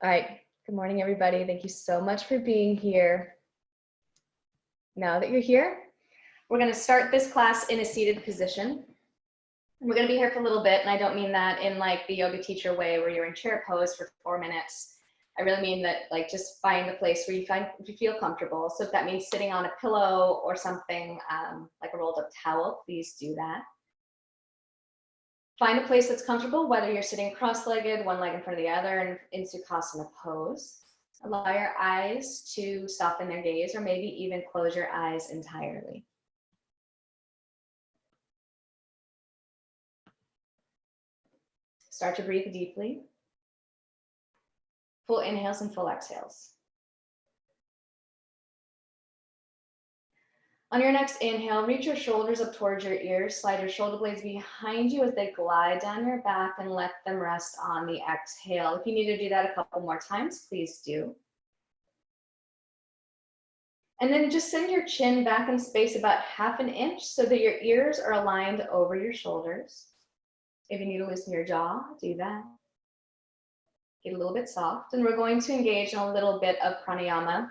All right, good morning, everybody. Thank you so much for being here. Now that you're here, we're going to start this class in a seated position. We're going to be here for a little bit, and I don't mean that in like the yoga teacher way where you're in chair pose for 4 minutes. I really mean that like just find a place where you feel comfortable. So if that means sitting on a pillow or something like a rolled up towel, please do that. Find a place that's comfortable, whether you're sitting cross-legged, one leg in front of the other in Sukhasana pose. Allow your eyes to soften their gaze, or maybe even close your eyes entirely. Start to breathe deeply. Full inhales and full exhales. On your next inhale, reach your shoulders up towards your ears, slide your shoulder blades behind you as they glide down your back and let them rest on the exhale. If you need to do that a couple more times, please do. And then just send your chin back in space about 1/2 inch so that your ears are aligned over your shoulders. If you need to loosen your jaw, do that. Get a little bit soft, and we're going to engage in a little bit of pranayama.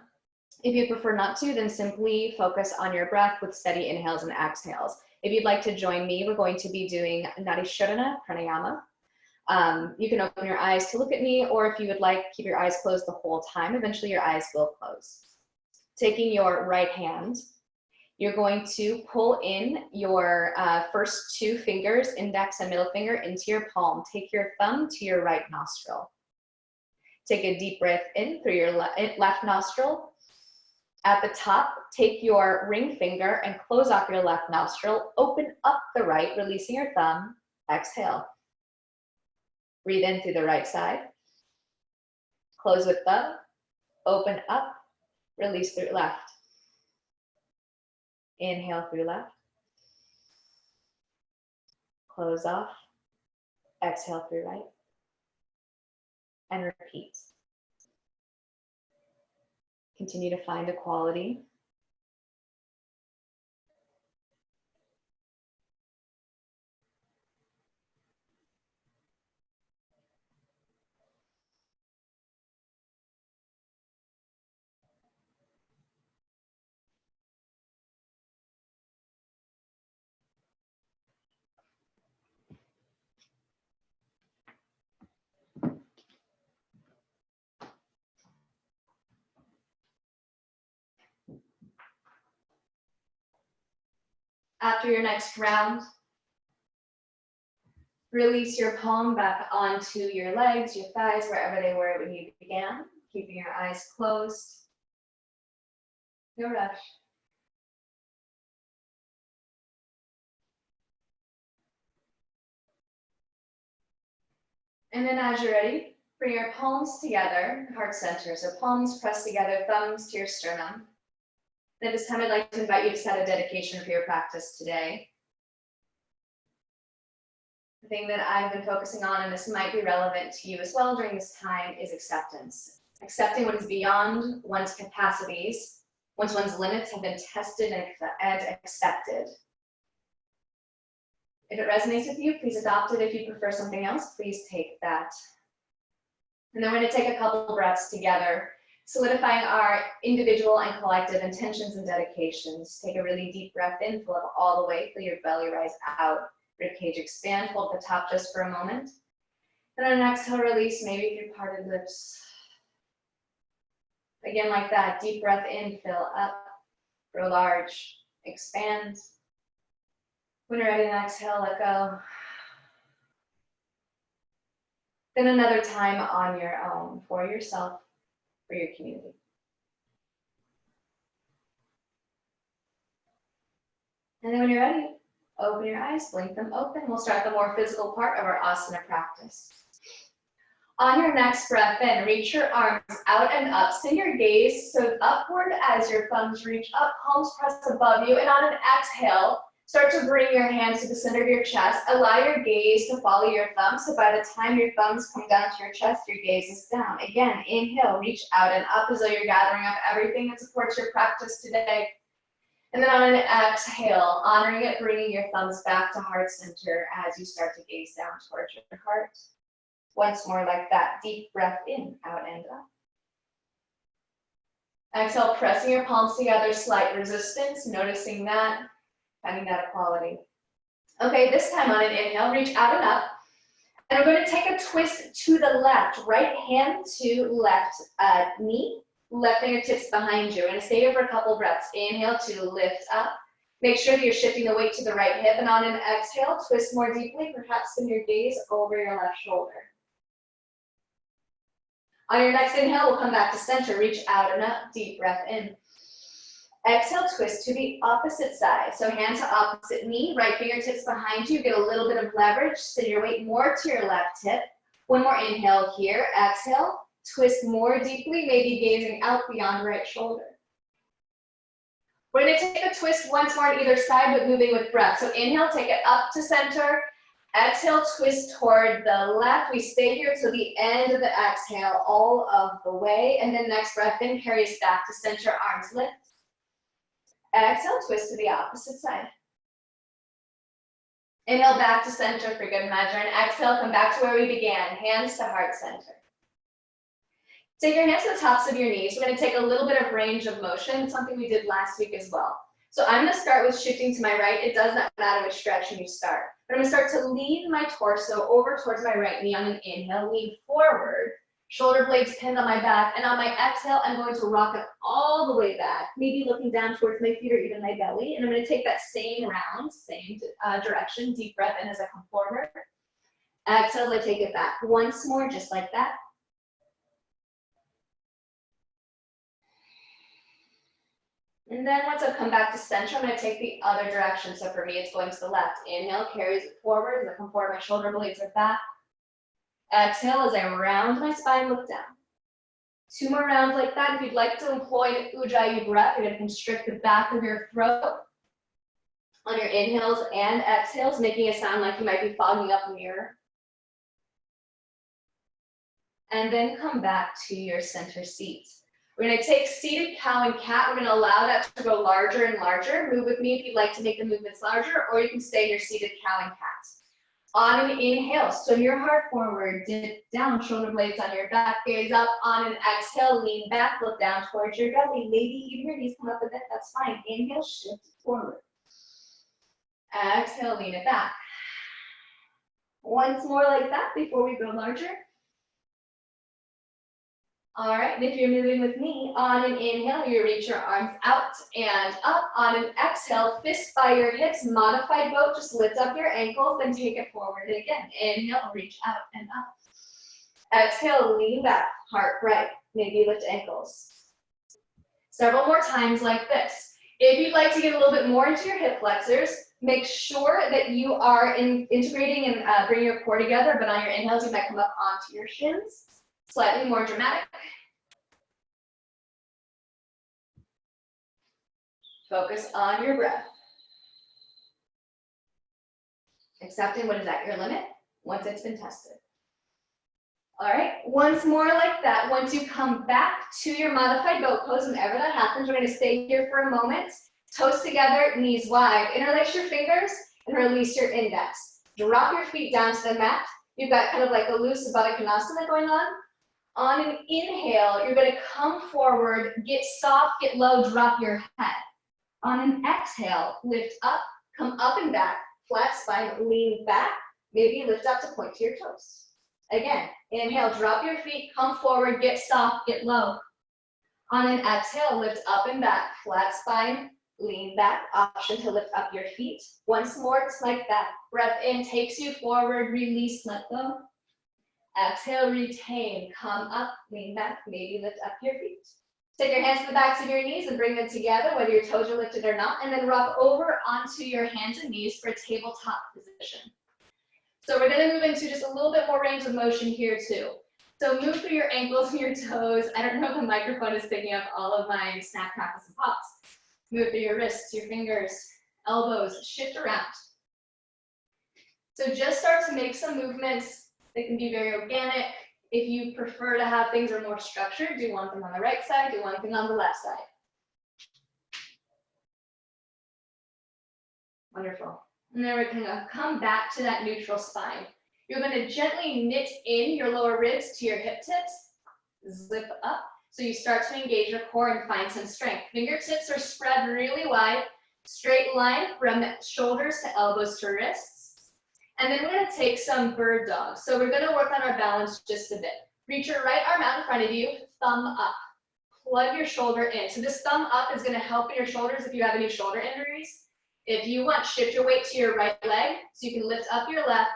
If you prefer not to, then simply focus on your breath with steady inhales and exhales. If you'd like to join me, we're going to be doing Nadi shodhana pranayama. You can open your eyes to look at me, or if you would like, keep your eyes closed the whole time. Eventually your eyes will close. Taking your right hand, you're going to pull in your first 2 fingers, index and middle finger, into your palm. Take your thumb to your right nostril. Take a deep breath in through your left nostril. At the top, take your ring finger and close off your left nostril. Open up the right, releasing your thumb. Exhale. Breathe in through the right side. Close with thumb. Open up. Release through left. Inhale through left. Close off. Exhale through right. And repeat. Continue to find a quality. After your next round, release your palm back onto your legs, your thighs, wherever they were when you began, keeping your eyes closed. No rush. And then as you're ready, bring your palms together, heart center. So palms pressed together, thumbs to your sternum. At this time, I'd like to invite you to set a dedication for your practice today. The thing that I've been focusing on, and this might be relevant to you as well during this time, is acceptance. Accepting what is beyond one's capacities, once one's limits have been tested and accepted. If it resonates with you, please adopt it. If you prefer something else, please take that. And then we're going to take a couple breaths together, solidifying our individual and collective intentions and dedications. Take a really deep breath in, fill up all the way, feel your belly rise out, ribcage expand, hold the top just for a moment. And on an exhale, release, maybe through parted lips. Again, like that, deep breath in, fill up, grow large, expand. When you're ready to exhale, let go. Then another time on your own, for yourself, for your community. And then when you're ready, open your eyes, blink them open. We'll start the more physical part of our asana practice. On your next breath in, reach your arms out and up. Send your gaze so upward as your thumbs reach up, palms press above you. And on an exhale, start to bring your hands to the center of your chest. Allow your gaze to follow your thumbs. So by the time your thumbs come down to your chest, your gaze is down. Again, inhale, reach out and up as though you're gathering up everything that supports your practice today. And then on an exhale, honoring it, bringing your thumbs back to heart center as you start to gaze down towards your heart. Once more like that. Deep breath in, out and up. Exhale, pressing your palms together, slight resistance, noticing that, finding that equality. Okay, this time on an inhale, reach out and up. And we're going to take a twist to the left, right hand to left knee, left fingertips behind you. We're going to stay here for a couple breaths. Inhale to lift up. Make sure that you're shifting the weight to the right hip, and on an exhale, twist more deeply, perhaps send your gaze over your left shoulder. On your next inhale, we'll come back to center, reach out and up, deep breath in. Exhale, twist to the opposite side. So hand to opposite knee, right fingertips behind you, get a little bit of leverage, send your weight more to your left hip. One more inhale here, exhale, twist more deeply, maybe gazing out beyond right shoulder. We're going to take a twist once more on either side, but moving with breath. So inhale, take it up to center. Exhale, twist toward the left. We stay here till the end of the exhale, all of the way. And then next breath in, carry us back to center, arms lift. Exhale, twist to the opposite side. Inhale back to center for good measure. And exhale, come back to where we began, hands to heart center. Take your hands to the tops of your knees. We're going to take a little bit of range of motion, something we did last week as well. So I'm going to start with shifting to my right. It does not matter which direction you start. But I'm going to start to lean my torso over towards my right knee on an inhale, lean forward, shoulder blades pinned on my back. And on my exhale, I'm going to rock it all the way back, maybe looking down towards my feet or even my belly. And I'm going to take that same round, same direction, deep breath in as I come forward. Exhale, I take it back. Once more, just like that. And then once I've come back to center, I'm going to take the other direction. So for me, it's going to the left. Inhale, carries it forward. As I come forward, my shoulder blades are back. Exhale, as I round my spine, look down. 2 more rounds like that. If you'd like to employ an ujjayi breath, you're going to constrict the back of your throat on your inhales and exhales, making it sound like you might be fogging up a mirror. And then come back to your center seat. We're going to take seated cow and cat. We're going to allow that to go larger and larger. Move with me if you'd like to make the movements larger, or you can stay in your seated cow and cat. On an inhale, swim your heart forward, dip down, shoulder blades on your back, gaze up. On an exhale, lean back, look down towards your belly. Maybe even your knees come up a bit, that's fine. Inhale, shift forward. Exhale, lean it back. Once more like that before we go larger. All right, and if you're moving with me, on an inhale, you reach your arms out and up. On an exhale, fists by your hips, modified boat, just lift up your ankles, then take it forward. And again, inhale, reach out and up. Exhale, lean back, heart bright, maybe lift ankles. Several more times like this. If you'd like to get a little bit more into your hip flexors, make sure that you are integrating and bring your core together, but on your inhales, you might come up onto your shins. Slightly more dramatic. Focus on your breath. Accepting what is at your limit once it's been tested. All right, once more like that. Once you come back to your modified boat pose, whenever that happens, we're going to stay here for a moment. Toes together, knees wide. Interlace your fingers and release your index. Drop your feet down to the mat. You've got kind of like a loose Baddha Konasana going on. On an inhale, you're going to come forward, get soft, get low, drop your head. On an exhale, lift up, come up and back, flat spine, lean back, maybe lift up to point to your toes. Again, inhale, drop your feet, come forward, get soft, get low. On an exhale, lift up and back, flat spine, lean back, option to lift up your feet. Once more, just like that. Breath in takes you forward, release, let go. Exhale, retain, come up, lean back, maybe lift up your feet. Take your hands to the backs of your knees and bring them together, whether your toes are lifted or not, and then rock over onto your hands and knees for a tabletop position. So we're going to move into just a little bit more range of motion here too. So move through your ankles and your toes. I don't know if the microphone is picking up all of my snap, crackles, and pops. Move through your wrists, your fingers, elbows, shift around. So just start to make some movements. They can be very organic. If you prefer to have things are more structured, do one thing on the right side, do one thing on the left side. Wonderful. And then we're going to come back to that neutral spine. You're going to gently knit in your lower ribs to your hip tips, zip up. So you start to engage your core and find some strength. Fingertips are spread really wide, straight line from shoulders to elbows to wrists. And then we're going to take some bird dog. So we're going to work on our balance just a bit. Reach your right arm out in front of you, thumb up. Plug your shoulder in. So this thumb up is going to help in your shoulders if you have any shoulder injuries. If you want, shift your weight to your right leg so you can lift up your left,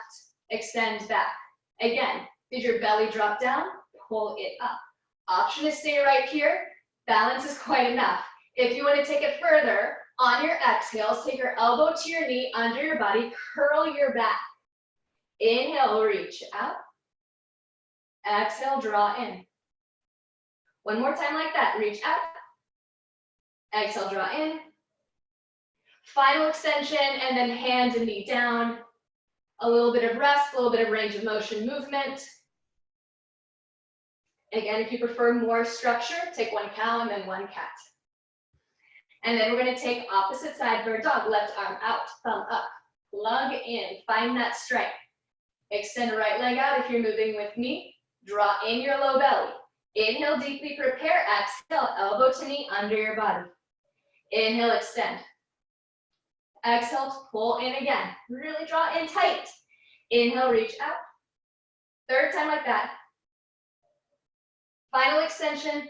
extend back. Again, did your belly drop down? Pull it up. Option is stay right here. Balance is quite enough. If you want to take it further, on your exhales, take your elbow to your knee under your body, curl your back. Inhale, reach out. Exhale, draw in. One more time like that, reach out. Exhale, draw in. Final extension, and then hand and knee down. A little bit of rest, a little bit of range of motion movement. Again, if you prefer more structure, take one cow and then one cat. And then we're going to take opposite side bird dog, left arm out, thumb up, plug in, find that strength. Extend right leg out if you're moving with me. Draw in your low belly. Inhale, deeply prepare. Exhale, elbow to knee under your body. Inhale, extend. Exhale, pull in again. Really draw in tight. Inhale, reach out. Third time like that. Final extension.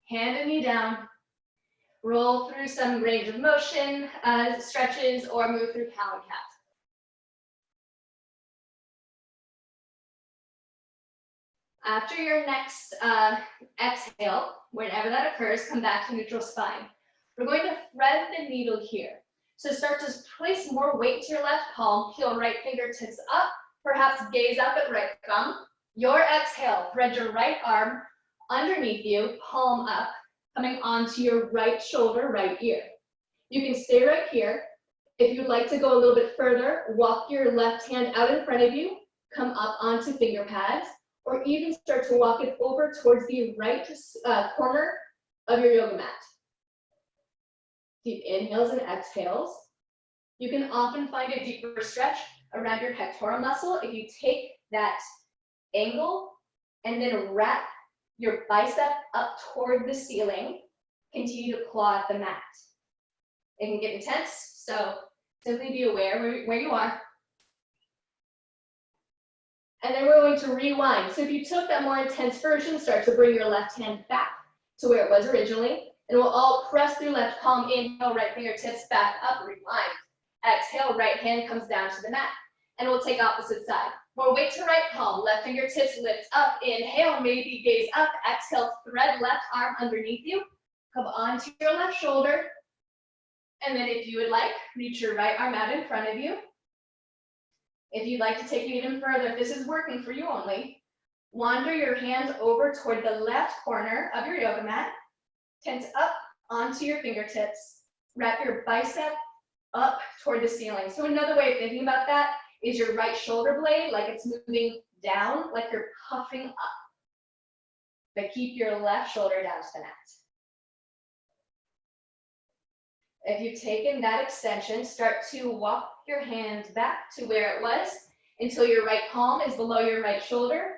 Hand and knee down. Roll through some range of motion stretches or move through cow and cat. After your next exhale, whenever that occurs, come back to neutral spine. We're going to thread the needle here. So start to place more weight to your left palm, peel right fingertips up, perhaps gaze up at right thumb. Your exhale, thread your right arm underneath you, palm up, coming onto your right shoulder, right ear. You can stay right here. If you'd like to go a little bit further, walk your left hand out in front of you, come up onto finger pads, or even start to walk it over towards the right corner of your yoga mat. Deep inhales and exhales. You can often find a deeper stretch around your pectoral muscle if you take that angle and then wrap your bicep up toward the ceiling. Continue to claw at the mat. It can get intense, so simply be aware where you are. And then we're going to rewind. So if you took that more intense version, start to bring your left hand back to where it was originally. And we'll all press through left palm, inhale, right fingertips back up, rewind. Exhale, right hand comes down to the mat. And we'll take opposite side. More weight to right palm, left fingertips lift up, inhale, maybe gaze up, exhale, thread left arm underneath you. Come onto your left shoulder. And then if you would like, reach your right arm out in front of you. If you'd like to take it even further, if this is working for you only, wander your hands over toward the left corner of your yoga mat, tense up onto your fingertips, wrap your bicep up toward the ceiling. So another way of thinking about that is your right shoulder blade, like it's moving down, like you're puffing up. But keep your left shoulder down to the mat. If you've taken that extension, start to walk your hand back to where it was until your right palm is below your right shoulder.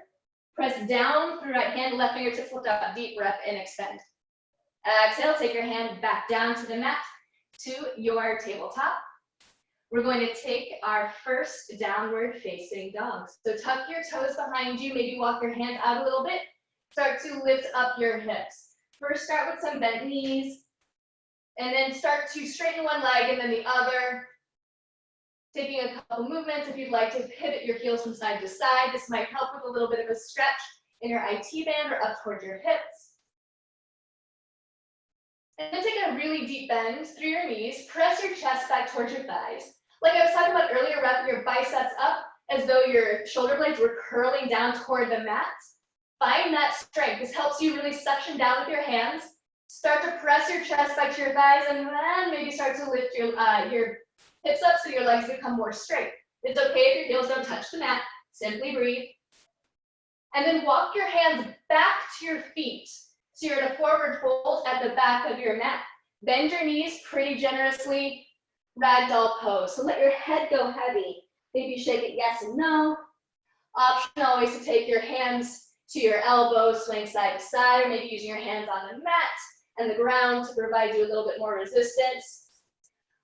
Press down through right hand, left fingertips lift up, deep breath and extend. Exhale, take your hand back down to the mat to your tabletop. We're going to take our first downward facing dog. So tuck your toes behind you, maybe walk your hands out a little bit. Start to lift up your hips. First start with some bent knees. And then start to straighten one leg and then the other. Taking a couple movements. If you'd like to pivot your heels from side to side, this might help with a little bit of a stretch in your IT band or up towards your hips. And then take a really deep bend through your knees. Press your chest back towards your thighs. Like I was talking about earlier, wrap your biceps up as though your shoulder blades were curling down toward the mat. Find that strength. This helps you really suction down with your hands. Start to press your chest back to your thighs and then maybe start to lift your hips up so your legs become more straight. It's okay if your heels don't touch the mat. Simply breathe. And then walk your hands back to your feet. So you're in a forward fold at the back of your mat. Bend your knees pretty generously. Ragdoll pose. So let your head go heavy. Maybe shake it yes and no. Option always to take your hands to your elbows, swing side to side, or maybe using your hands on the mat and the ground to provide you a little bit more resistance.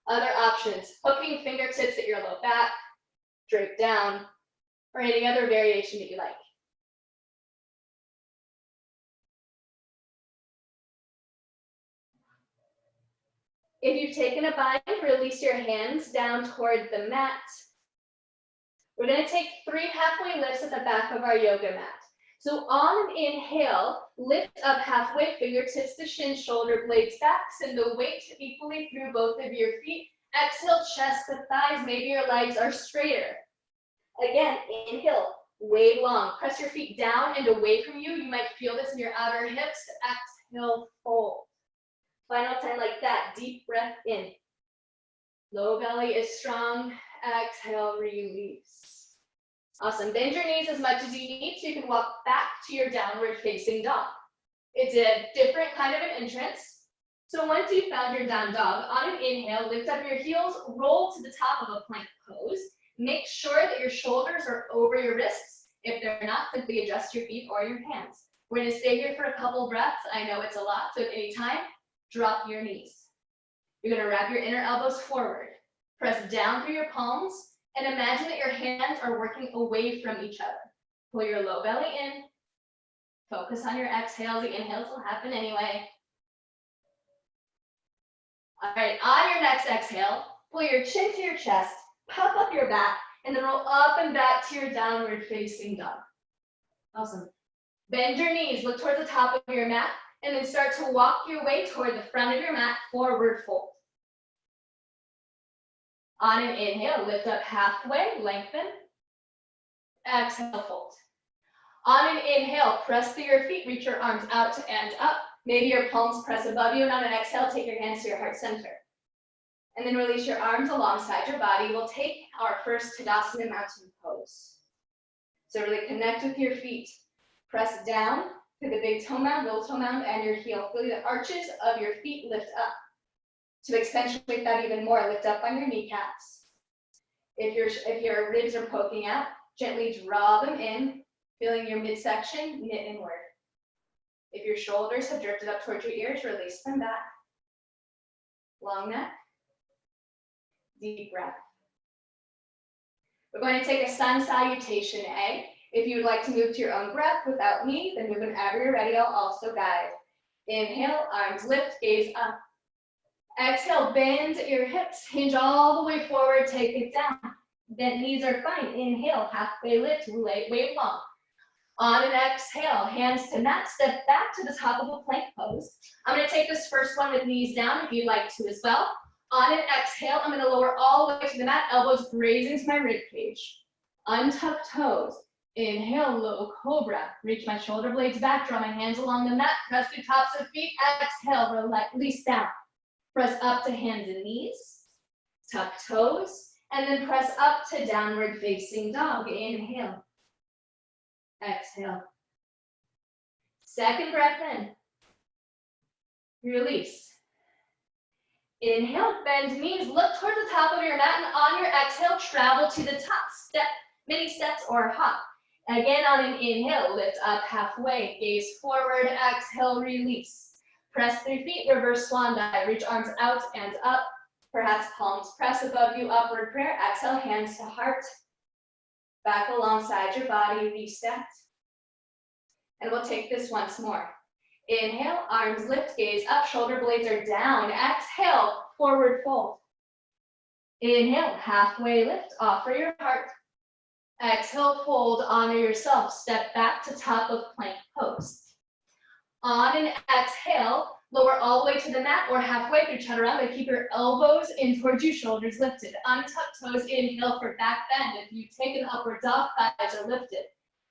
Other options, hooking fingertips at your low back, drape down, or any other variation that you like. If you've taken a bind, release your hands down toward the mat. We're going to take 3 halfway lifts at the back of our yoga mat. So on an inhale, lift up halfway, fingertips to shin, shoulder blades back, send the weight equally through both of your feet. Exhale, chest to thighs, maybe your legs are straighter. Again, inhale, wave long, press your feet down and away from you. You might feel this in your outer hips. Exhale, fold. Final time like that, deep breath in. Low belly is strong. Exhale, release. Awesome. Bend your knees as much as you need so you can walk back to your downward facing dog. It's a different kind of an entrance. So once you've found your down dog, on an inhale, lift up your heels, roll to the top of a plank pose. Make sure that your shoulders are over your wrists. If they're not, simply adjust your feet or your hands. We're going to stay here for a couple breaths. I know it's a lot, so at any time, drop your knees. You're going to wrap your inner elbows forward. Press down through your palms and imagine that your hands are working away from each other. Pull your low belly in. Focus on your exhale. The inhales will happen anyway. All right, on your next exhale, pull your chin to your chest, puff up your back, and then roll up and back to your downward facing dog. Awesome. Bend your knees, look towards the top of your mat, and then start to walk your way toward the front of your mat, forward fold. On an inhale, lift up halfway, lengthen. Exhale, fold. On an inhale, press through your feet, reach your arms out and up. Maybe your palms press above you, and on an exhale, take your hands to your heart center. And then release your arms alongside your body. We'll take our first Tadasana mountain pose. So really connect with your feet. Press down to the big toe mound, little toe mound, and your heel. Feel the arches of your feet lift up. To accentuate that even more, lift up on your kneecaps. If your ribs are poking out, gently draw them in, feeling your midsection knit inward. If your shoulders have drifted up towards your ears, release them back. Long neck. Deep breath. We're going to take a sun salutation A. If you would like to move to your own breath without me, then move whenever you're ready. I'll also guide. Inhale, arms lift, gaze up. Exhale, bend your hips, hinge all the way forward, take it down. Bent knees are fine. Inhale, halfway lift, wave long. On an exhale, hands to mat, step back to the top of a plank pose. I'm going to take this first one with knees down if you'd like to as well. On an exhale, I'm going to lower all the way to the mat, elbows grazing to my rib cage. Untuck toes. Inhale, low cobra. Reach my shoulder blades back, draw my hands along the mat, press through tops of feet. Exhale, release down. Press up to hands and knees. Tuck toes. And then press up to downward facing dog. Inhale. Exhale. Second breath in. Release. Inhale, bend knees, look towards the top of your mat, and on your exhale, travel to the top. Step, mini steps or hop. Again, on an inhale, lift up halfway, gaze forward, exhale, release. Press through feet, reverse swan dive, reach arms out and up. Perhaps palms press above you, upward prayer. Exhale, hands to heart. Back alongside your body, reset. And we'll take this once more. Inhale, arms lift, gaze up, shoulder blades are down. Exhale, forward fold. Inhale, halfway lift, offer your heart. Exhale, fold, honor yourself. Step back to top of plank pose. On an exhale, lower all the way to the mat or halfway through chaturanga. Keep your elbows in towards you, shoulders lifted. Untuck toes, inhale for back bend. If you take an upward dog, thighs are lifted.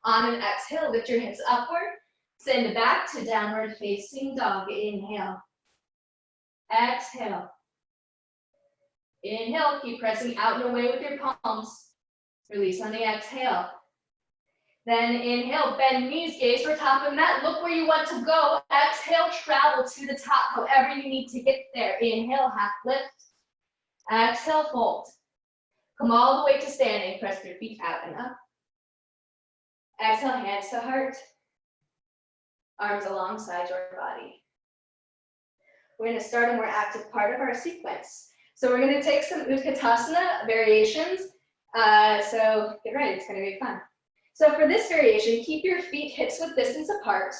On an exhale, lift your hips upward. Send back to downward facing dog. Inhale. Exhale. Inhale, keep pressing out and away with your palms. Release on the exhale. Then inhale, bend knees, gaze for top of mat. Look where you want to go. Exhale, travel to the top, however you need to get there. Inhale, half lift. Exhale, fold. Come all the way to standing. Press your feet out and up. Exhale, hands to heart. Arms alongside your body. We're going to start a more active part of our sequence. So we're going to take some Utkatasana variations. So get ready, it's going to be fun. So for this variation, keep your feet hips width distance apart.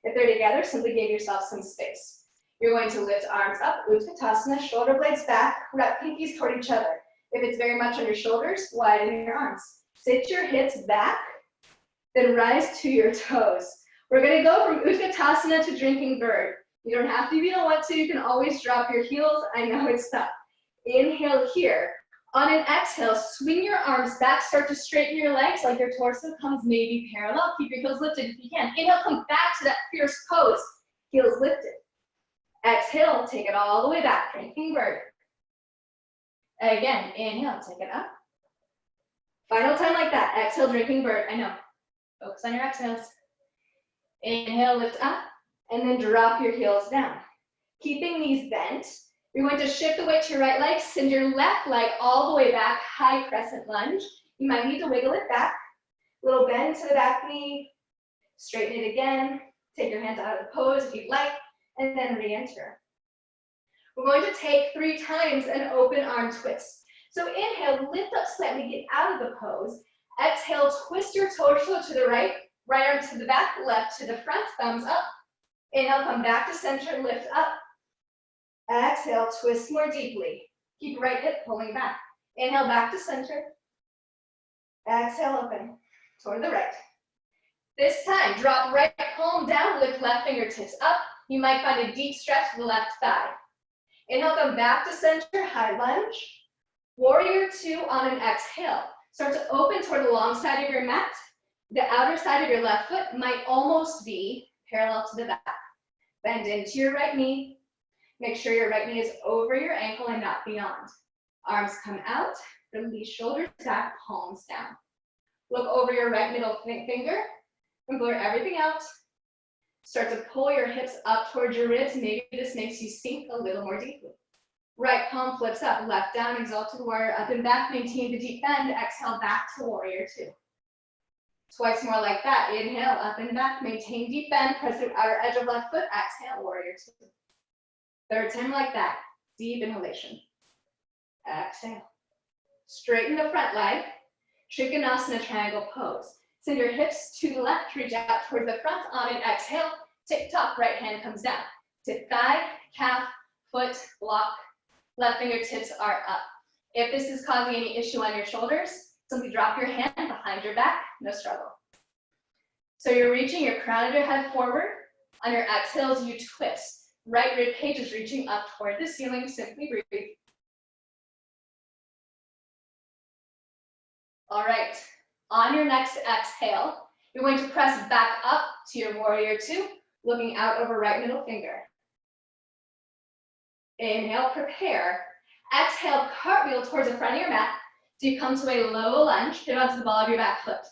If they're together, simply give yourself some space. You're going to lift arms up, Utkatasana, shoulder blades back, wrap pinkies toward each other. If it's very much on your shoulders, widen your arms. Sit your hips back, then rise to your toes. We're going to go from Utkatasana to drinking bird. You don't have to if you don't want to. You can always drop your heels. I know it's tough. Inhale here. On an exhale, swing your arms back. Start to straighten your legs like your torso comes maybe parallel. Keep your heels lifted if you can. Inhale, come back to that fierce pose. Heels lifted. Exhale, take it all the way back. Drinking bird. Again, inhale, take it up. Final time like that. Exhale, drinking bird. I know. Focus on your exhales. Inhale, lift up, and then drop your heels down. Keeping these bent, you're going to shift the weight to your right leg, send your left leg all the way back, high crescent lunge. You might need to wiggle it back. Little bend to the back knee, straighten it again, take your hands out of the pose if you'd like, and then re-enter. We're going to take 3 times an open arm twist. So inhale, lift up slightly, get out of the pose. Exhale, twist your torso to the right, right arm to the back, left to the front, thumbs up. Inhale, come back to center, lift up. Exhale, twist more deeply. Keep right hip pulling back. Inhale, back to center. Exhale, open toward the right. This time, drop right palm down, lift left fingertips up. You might find a deep stretch to the left thigh. Inhale, come back to center, high lunge. Warrior 2 on an exhale. Start to open toward the long side of your mat. The outer side of your left foot might almost be parallel to the back. Bend into your right knee. Make sure your right knee is over your ankle and not beyond. Arms come out, release shoulders back, palms down. Look over your right middle finger and blur everything out. Start to pull your hips up towards your ribs. Maybe this makes you sink a little more deeply. Right palm flips up, left down, exalted warrior, up and back, maintain the deep bend, exhale back to warrior 2. Twice more like that, inhale, up and back, maintain deep bend, press the outer edge of left foot, exhale, warrior 2. Third time like that, deep inhalation. Exhale. Straighten the front leg, Trikonasana triangle pose. Send your hips to the left, reach out towards the front on an exhale, tick-tock, right hand comes down. Tip thigh, calf, foot, block, left fingertips are up. If this is causing any issue on your shoulders, simply drop your hand behind your back, no struggle. So you're reaching your crown of your head forward. On your exhales, you twist. Right rib cage is reaching up toward the ceiling, simply breathe. All right, on your next exhale, you're going to press back up to your warrior 2, looking out over right middle finger. Inhale, prepare. Exhale, cartwheel towards the front of your mat. So you come to a low lunge, hit onto the ball of your back foot.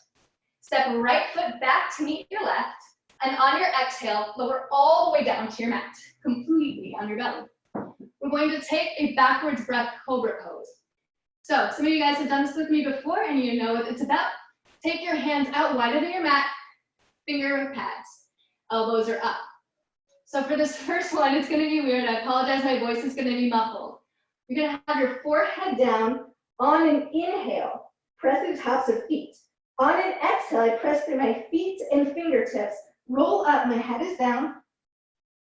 Step right foot back to meet your left, and on your exhale, lower all the way down to your mat, completely on your belly. We're going to take a backwards breath cobra pose. So some of you guys have done this with me before, and you know what it's about. Take your hands out wider than your mat, finger pads, elbows are up. So for this first one, it's gonna be weird. I apologize, my voice is gonna be muffled. You're gonna have your forehead down. On an inhale, press through tops of feet. On an exhale, I press through my feet and fingertips. Roll up, my head is down.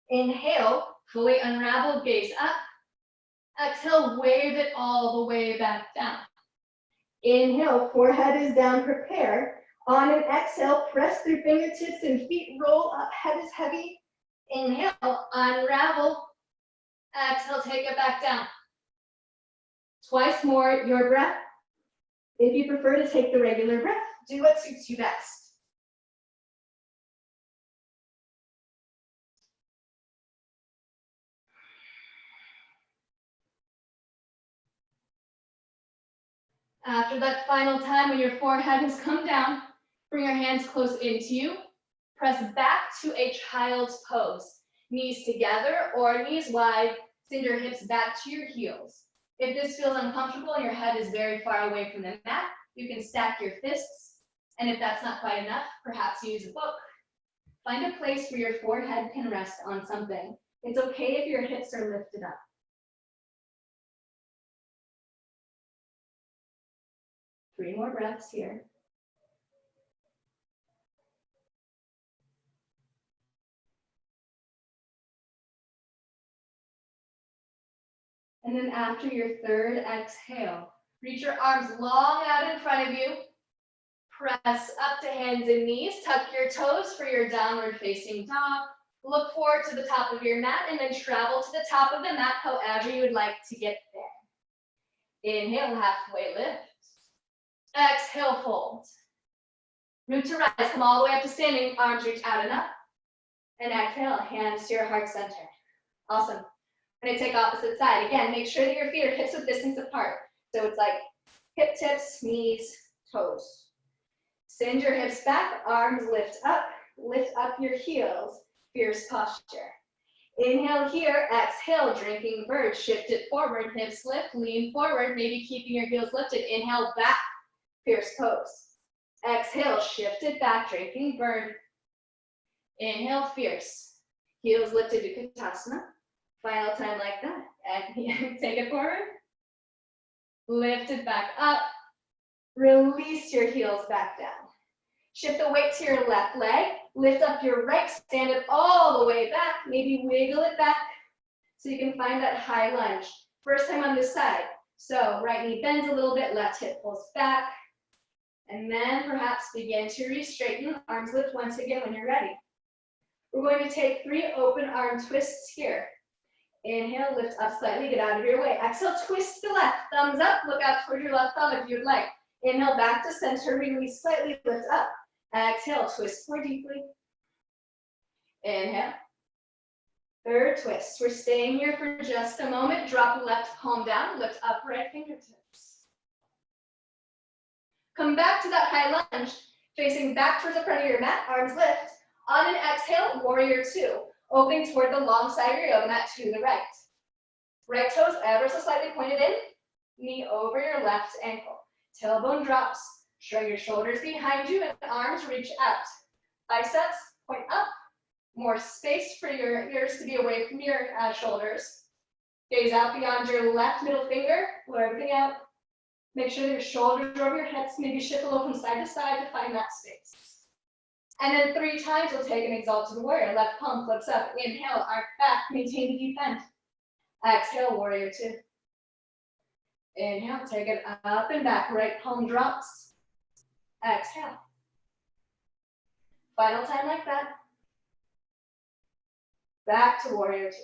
Inhale, fully unravel, gaze up. Exhale, wave it all the way back down. Inhale, forehead is down, prepare. On an exhale, press through fingertips and feet, roll up, head is heavy. Inhale, unravel. Exhale, take it back down. Twice more, your breath. If you prefer to take the regular breath, do what suits you best. After that final time, when your forehead has come down, bring your hands close into you. Press back to a child's pose. Knees together or knees wide. Send your hips back to your heels. If this feels uncomfortable and your head is very far away from the mat, you can stack your fists And if that's not quite enough, perhaps use a book. Find a place where your forehead can rest on something. It's okay if your hips are lifted up. Three more breaths here. And then after your third exhale, reach your arms long out in front of you. Press up to hands and knees. Tuck your toes for your downward facing dog. Look forward to the top of your mat and then travel to the top of the mat however you would like to get there. Inhale, halfway lift. Exhale, fold. Root to rise. Come all the way up to standing. Arms reach out and up. And exhale, hands to your heart center. Awesome. I'm going to take opposite side. Again, make sure that your feet are hips width distance apart. So it's like hip tips, knees, toes. Send your hips back, arms lift up your heels, fierce posture. Inhale here, exhale, drinking bird, shift it forward, hips lift, lean forward, maybe keeping your heels lifted. Inhale back, fierce pose. Exhale, shift it back, drinking bird. Inhale, fierce. Heels lifted to Utkatasana. Final time like that. And take it forward. Lift it back up. Release your heels back down. Shift the weight to your left leg. Lift up your right, stand it all the way back. Maybe wiggle it back so you can find that high lunge. First time on this side. So right knee bends a little bit, left hip pulls back. And then perhaps begin to re-straighten. Arms lift once again when you're ready. We're going to take 3 open arm twists here. Inhale, lift up slightly, get out of your way. Exhale, twist to left, thumbs up, look out toward your left thumb if you'd like. Inhale, back to center, release slightly, lift up. Exhale, twist more deeply. Inhale. Third twist. We're staying here for just a moment. Drop left palm down, lift up right fingertips. Come back to that high lunge, facing back towards the front of your mat, arms lift. On an exhale, warrior 2. Opening toward the long side of your yoga mat to the right. Right toes ever so slightly pointed in. Knee over your left ankle. Tailbone drops. Shrug your shoulders behind you and arms reach out. Biceps point up. More space for your ears to be away from your shoulders. Gaze out beyond your left middle finger. Blow everything out. Make sure that your shoulders are over your hips. Maybe shift a little from side to side to find that space. And then 3 times we'll take an exalted warrior. Left palm flips up. Inhale, arc back, maintain the deep bend. Exhale, warrior 2. Inhale, take it up and back. Right palm drops. Exhale. Final time like that. Back to warrior 2.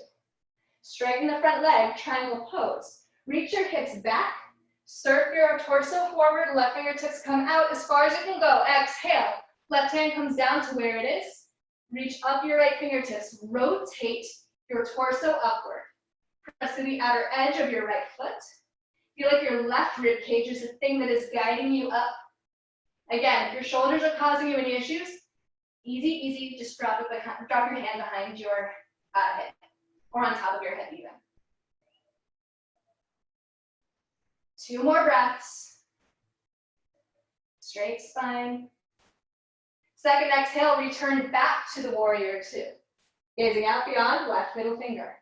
Straighten the front leg, triangle pose. Reach your hips back. Surf your torso forward. Left fingertips come out as far as you can go. Exhale. Left hand comes down to where it is. Reach up your right fingertips. Rotate your torso upward. Press to the outer edge of your right foot. Feel like your left rib cage is the thing that is guiding you up. Again, if your shoulders are causing you any issues, easy, easy, just drop your hand behind your head, or on top of your head even. 2 more breaths. Straight spine. Second exhale, return back to the warrior 2. Gazing out beyond, left middle finger.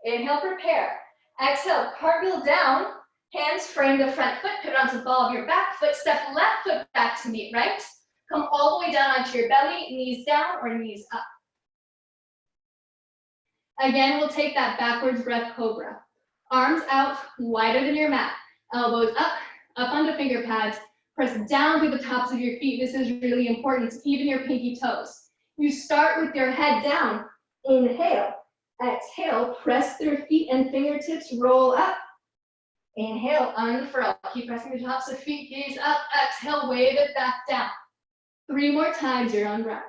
Inhale, prepare. Exhale, cartwheel down. Hands frame the front foot, put it onto the ball of your back foot. Step left foot back to meet right. Come all the way down onto your belly, knees down or knees up. Again, we'll take that backwards breath cobra. Arms out, wider than your mat. Elbows up onto finger pads. Press down through the tops of your feet. This is really important, even your pinky toes. You start with your head down. Inhale. Exhale, press through feet and fingertips, roll up. Inhale, unfurl. Keep pressing the tops of feet, gaze up. Exhale, wave it back down. 3 more times, your own breath.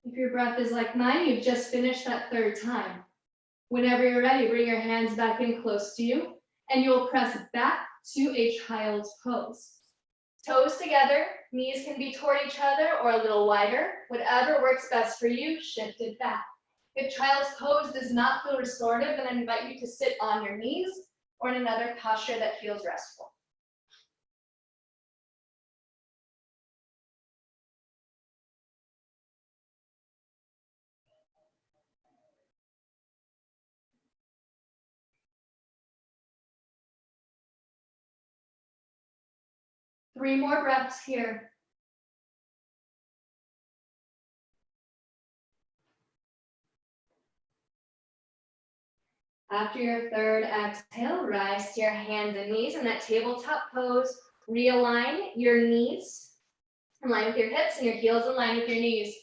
If your breath is like mine, you've just finished that third time. Whenever you're ready, bring your hands back in close to you, and you'll press back to a child's pose. Toes together, knees can be toward each other or a little wider. Whatever works best for you, shift it back. If child's pose does not feel restorative, then I invite you to sit on your knees or in another posture that feels restful. Three more breaths here. After your third exhale, rise to your hands and knees in that tabletop pose. Realign your knees in line with your hips and your heels in line with your knees.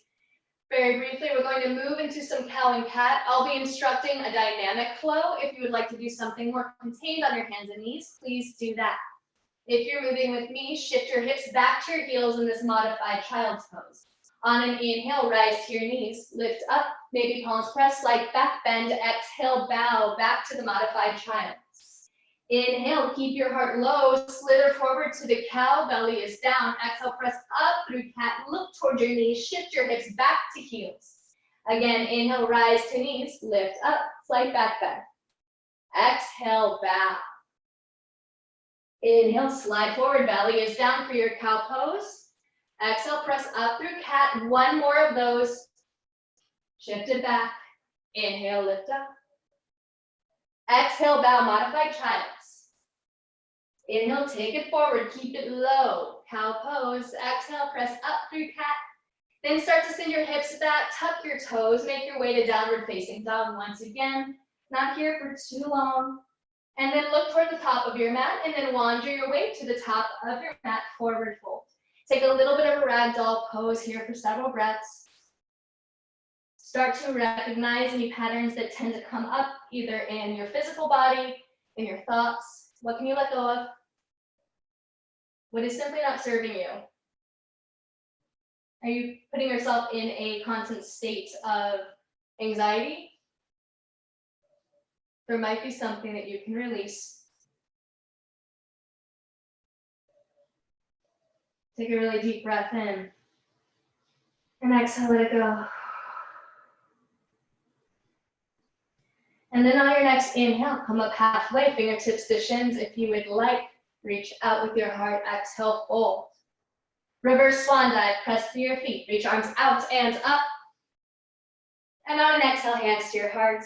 Very briefly, we're going to move into some cow and cat. I'll be instructing a dynamic flow. If you would like to do something more contained on your hands and knees, please do that. If you're moving with me, shift your hips back to your heels in this modified child's pose. On an inhale, rise to your knees, lift up, maybe palms press, slight back bend, exhale, bow back to the modified child. Inhale, keep your heart low, slither forward to the cow, belly is down. Exhale, press up through cat, look toward your knees, shift your hips back to heels. Again, inhale, rise to knees, lift up, slight back bend. Exhale, bow. Inhale, slide forward, belly is down for your cow pose. Exhale, press up through cat, one more of those. Shift it back, inhale, lift up. Exhale, bow, modified child's. Inhale, take it forward, keep it low. Cow pose, exhale, press up through cat. Then start to send your hips back, tuck your toes, make your way to downward facing dog once again. Not here for too long. And then look toward the top of your mat and then wander your way to the top of your mat, forward fold. Take a little bit of a ragdoll pose here for several breaths. Start to recognize any patterns that tend to come up either in your physical body, in your thoughts. What can you let go of? What is simply not serving you? Are you putting yourself in a constant state of anxiety? There might be something that you can release. Take a really deep breath in. And exhale, let it go. And then on your next inhale, come up halfway, fingertips to shins if you would like. Reach out with your heart, exhale, fold. Reverse swan dive, press through your feet, reach arms out and up. And on an exhale, hands to your heart.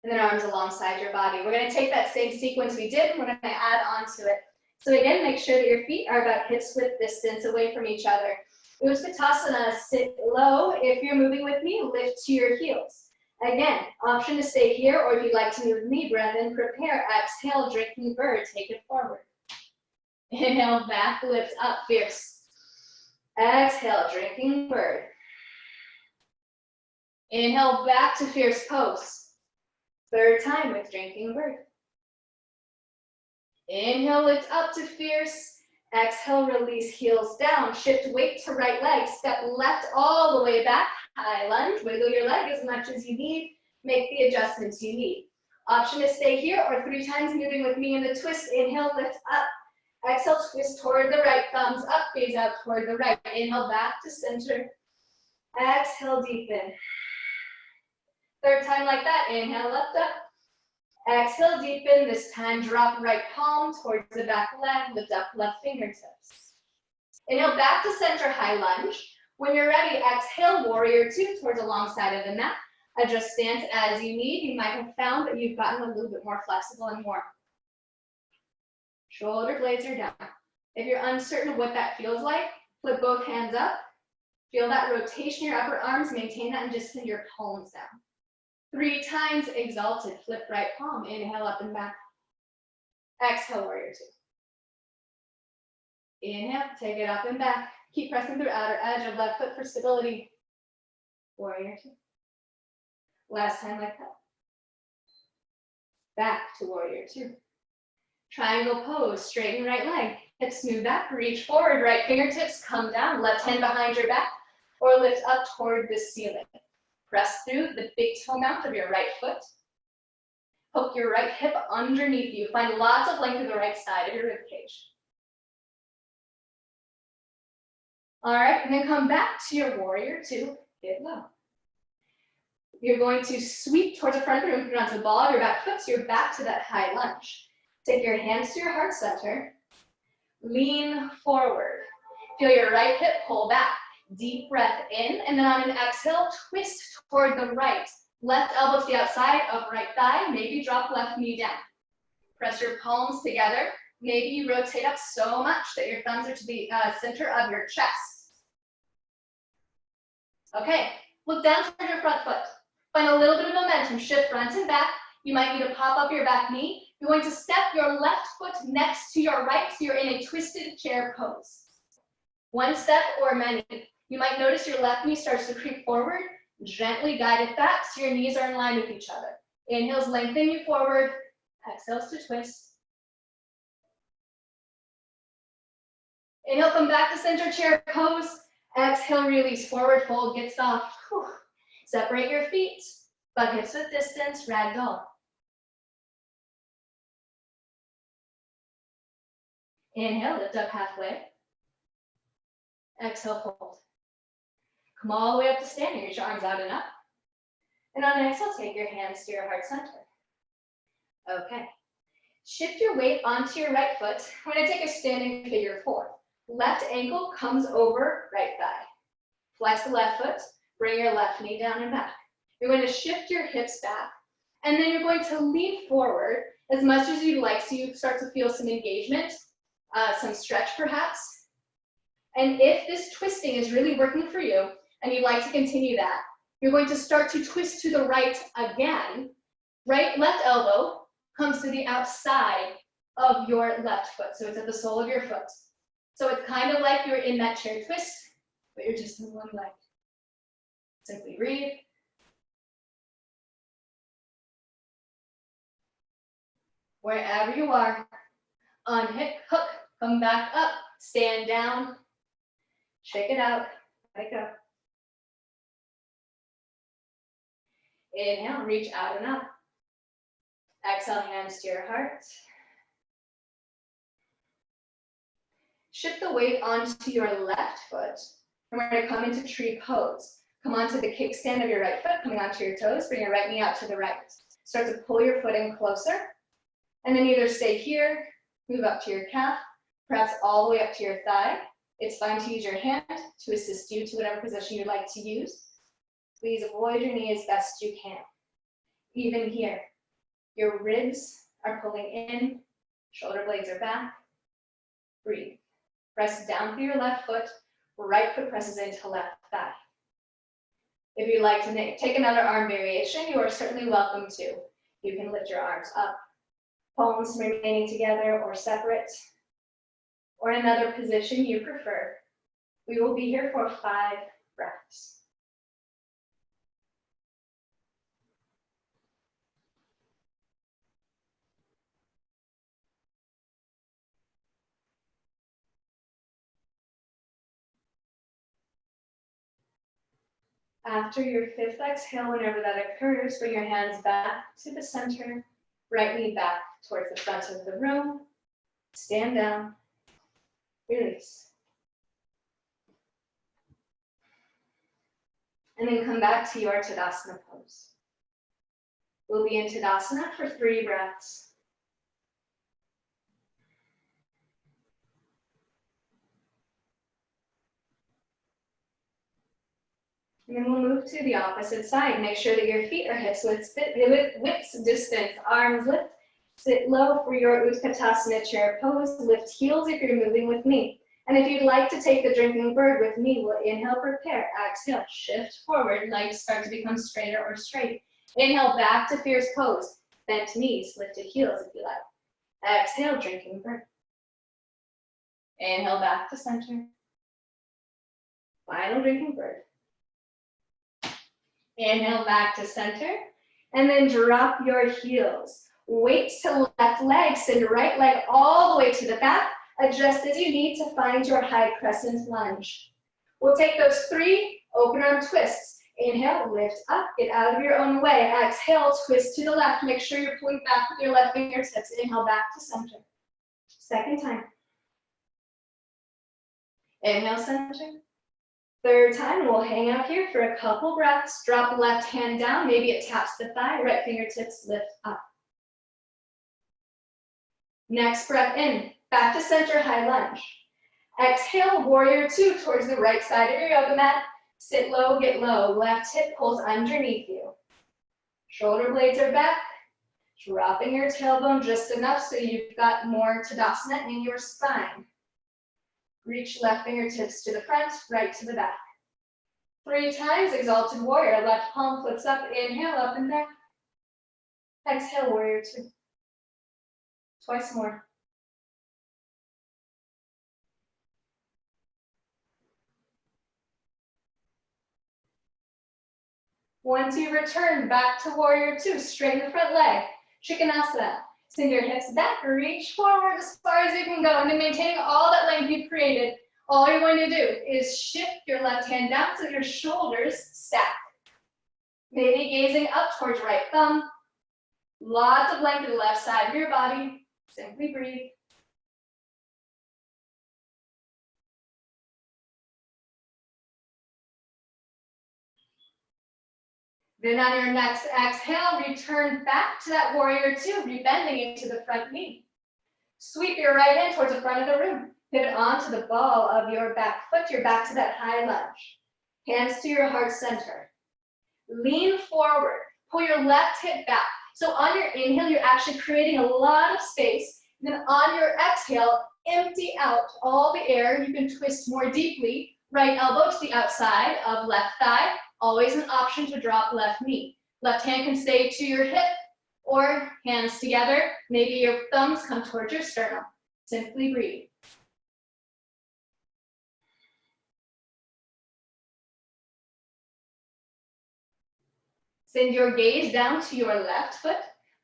And then arms alongside your body. We're gonna take that same sequence we did, and we're gonna add on to it. So again, make sure that your feet are about hips width distance away from each other. Utkatasana, sit low. If you're moving with me, lift to your heels. Again, option to stay here, or if you'd like to move with me, breath in, prepare, exhale, drinking bird, take it forward. Inhale, back, lift up, fierce. Exhale, drinking bird. Inhale, back to fierce pose. Third time with drinking bird. Inhale, lift up to fierce. Exhale, release, heels down. Shift weight to right leg. Step left all the way back. High lunge. Wiggle your leg as much as you need. Make the adjustments you need. Option to stay here or 3 times moving with me in the twist. Inhale, lift up. Exhale, twist toward the right. Thumbs up, gaze out toward the right. Inhale, back to center. Exhale, deepen. Third time like that. Inhale, lift up. Exhale, deepen. This time, drop right palm towards the back leg. Lift up left fingertips. Inhale, back to center, high lunge. When you're ready, exhale, warrior 2 towards the long side of the mat. Adjust stance as you need. You might have found that you've gotten a little bit more flexible and warm. Shoulder blades are down. If you're uncertain of what that feels like, flip both hands up. Feel that rotation in your upper arms. Maintain that and just send your palms down. 3 times exalted, flip right palm, inhale up and back. Exhale, warrior 2. Inhale, take it up and back. Keep pressing through outer edge of left foot for stability. Warrior 2. Last time like that. Back to warrior 2. Triangle pose, straighten right leg. Hips move back, reach forward, right fingertips come down, left hand behind your back. or lift up toward the ceiling. Press through the big toe mount of your right foot. Hook your right hip underneath you. Find lots of length through the right side of your rib cage. All right, and then come back to your warrior two, get low. You're going to sweep towards the front of the room, put it onto the ball of your back foot, so you're back to that high lunge. Take your hands to your heart center. Lean forward. Feel your right hip pull back. Deep breath in, and then on an exhale, twist toward the right. Left elbow to the outside of right thigh. Maybe drop left knee down. Press your palms together. Maybe you rotate up so much that your thumbs are to the center of your chest. Okay, look down toward your front foot. Find a little bit of momentum. Shift front and back. You might need to pop up your back knee. You're going to step your left foot next to your right, so you're in a twisted chair pose. One step or many. You might notice your left knee starts to creep forward. Gently guide it back so your knees are in line with each other. Inhales, lengthen you forward. Exhales to twist. Inhale, come back to center chair pose. Exhale, release, forward fold, get soft. Whew. Separate your feet, butt hips with distance, ragdoll. Inhale, lift up halfway. Exhale, fold. Come all the way up to standing, reach your arms out and up. And on an exhale, take your hands to your heart center. Okay. Shift your weight onto your right foot. We're going to take a standing figure four. Left ankle comes over right thigh. Flex the left foot, bring your left knee down and back. You're going to shift your hips back, and then you're going to lean forward as much as you'd like, so you start to feel some engagement, some stretch perhaps. And if this twisting is really working for you, and you'd like to continue that, you're going to start to twist to the right again. Left elbow comes to the outside of your left foot, so it's at the sole of your foot. So it's kind of like you're in that chair twist, but you're just in one leg. Simply breathe. Wherever you are, unhook, hook, come back up, stand down, shake it out, let it go. Inhale, reach out and up. Exhale, hands to your heart. Shift the weight onto your left foot, and we're going to come into tree pose. Come onto the kickstand of your right foot, coming onto your toes, bring your right knee out to the right. Start to pull your foot in closer, and then either stay here, move up to your calf, perhaps all the way up to your thigh. It's fine to use your hand to assist you to whatever position you'd like to use. Please avoid your knee as best you can. Even here, your ribs are pulling in, shoulder blades are back. Breathe. Press down through your left foot, right foot presses into left thigh. If you'd like to take another arm variation, you are certainly welcome to. You can lift your arms up, palms remaining together or separate, or another position you prefer. We will be here for 5 breaths. After your 5th exhale, whenever that occurs, bring your hands back to the center, right knee back towards the front of the room, stand down, release. And then come back to your Tadasana pose. We'll be in Tadasana for 3 breaths. And then we'll move to the opposite side. Make sure that your feet are hips width distance. Arms lift. Sit low for your Utkatasana chair pose. Lift heels if you're moving with me. And if you'd like to take the drinking bird with me, we'll inhale, prepare. Exhale, shift forward. Legs start to become straighter or straight. Inhale, back to fierce pose. Bent knees, lifted heels if you like. Exhale, drinking bird. Inhale, back to center. Final drinking bird. Inhale back to center, and then drop your heels. Weight to left leg, send right leg all the way to the back. Adjust as you need to find your high crescent lunge. We'll take those 3 Open arm twists. Inhale, lift up, get out of your own way. Exhale, twist to the left. Make sure you're pulling back with your left fingertips. Inhale, back to center. Second time. Inhale, center. Third time, we'll hang out here for a couple breaths. Drop left hand down. Maybe it taps the thigh. Right fingertips lift up. Next breath in. Back to center, high lunge. Exhale, warrior two towards the right side of your yoga mat. Sit low, get low. Left hip pulls underneath you. Shoulder blades are back. Dropping your tailbone just enough so you've got more Tadasana in your spine. Reach left fingertips to the front, right to the back. 3 times, exalted warrior. Left palm flips up. Inhale, up and back. Exhale, warrior two. Twice more. Once you return back to warrior two, straighten the front leg. Trikonasana. Send your hips back, reach forward as far as you can go, and then maintaining all that length you've created. All you're going to do is shift your left hand down so your shoulders stack. Maybe gazing up towards right thumb. Lots of length to the left side of your body. Simply breathe. Then on your next exhale, return back to that warrior two, rebending into the front knee. Sweep your right hand towards the front of the room. Pivot onto the ball of your back foot. You're back to that high lunge. Hands to your heart center. Lean forward. Pull your left hip back. So on your inhale, you're actually creating a lot of space. And then on your exhale, empty out all the air. You can twist more deeply. Right elbow to the outside of left thigh. Always an option to drop left knee. Left hand can stay to your hip or hands together. Maybe your thumbs come towards your sternum. Simply breathe. Send your gaze down to your left foot.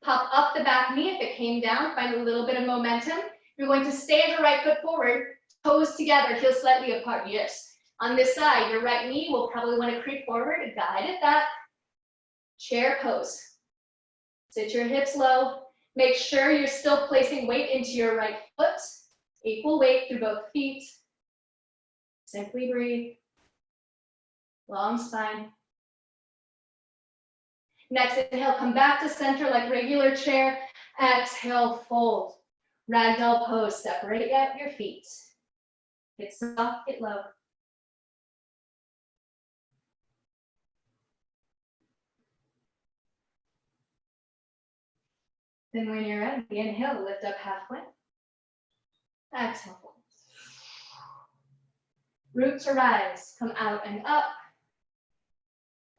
Pop up the back knee. If it came down, find a little bit of momentum. You're going to stand your right foot forward, toes together, heels slightly apart. Yes. On this side, your right knee will probably want to creep forward, guide at that. Chair pose. Sit your hips low. Make sure you're still placing weight into your right foot. Equal weight through both feet. Simply breathe. Long spine. Next inhale, come back to center like regular chair. Exhale, fold. Ragdoll pose, separate out your feet. Get soft, get low. Then when you're ready, inhale, lift up halfway. Exhale, fold. Root to rise, come out and up.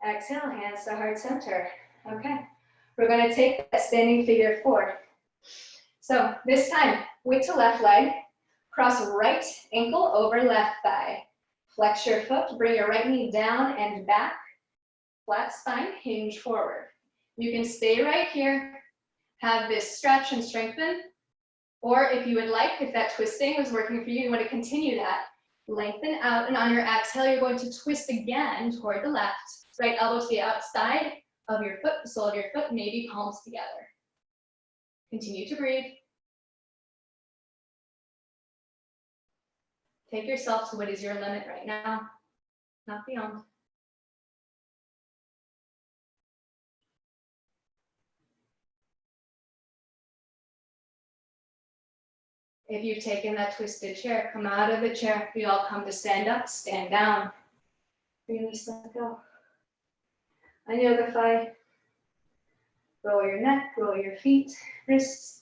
Exhale, hands to heart center. Okay, we're going to take that standing figure 4. So this time, weight to left leg, cross right ankle over left thigh. Flex your foot, bring your right knee down and back. Flat spine, hinge forward. You can stay right here, have this stretch and strengthen. Or if you would like, if that twisting was working for you, you want to continue that. Lengthen out, and on your exhale, you're going to twist again toward the left. Right elbow to the outside of your foot, the sole of your foot, maybe palms together. Continue to breathe. Take yourself to what is your limit right now, not beyond. If you've taken that twisted chair, come out of the chair. We all come to stand up, stand down. Release, let go. On Yogafy, roll your neck, roll your feet, wrists.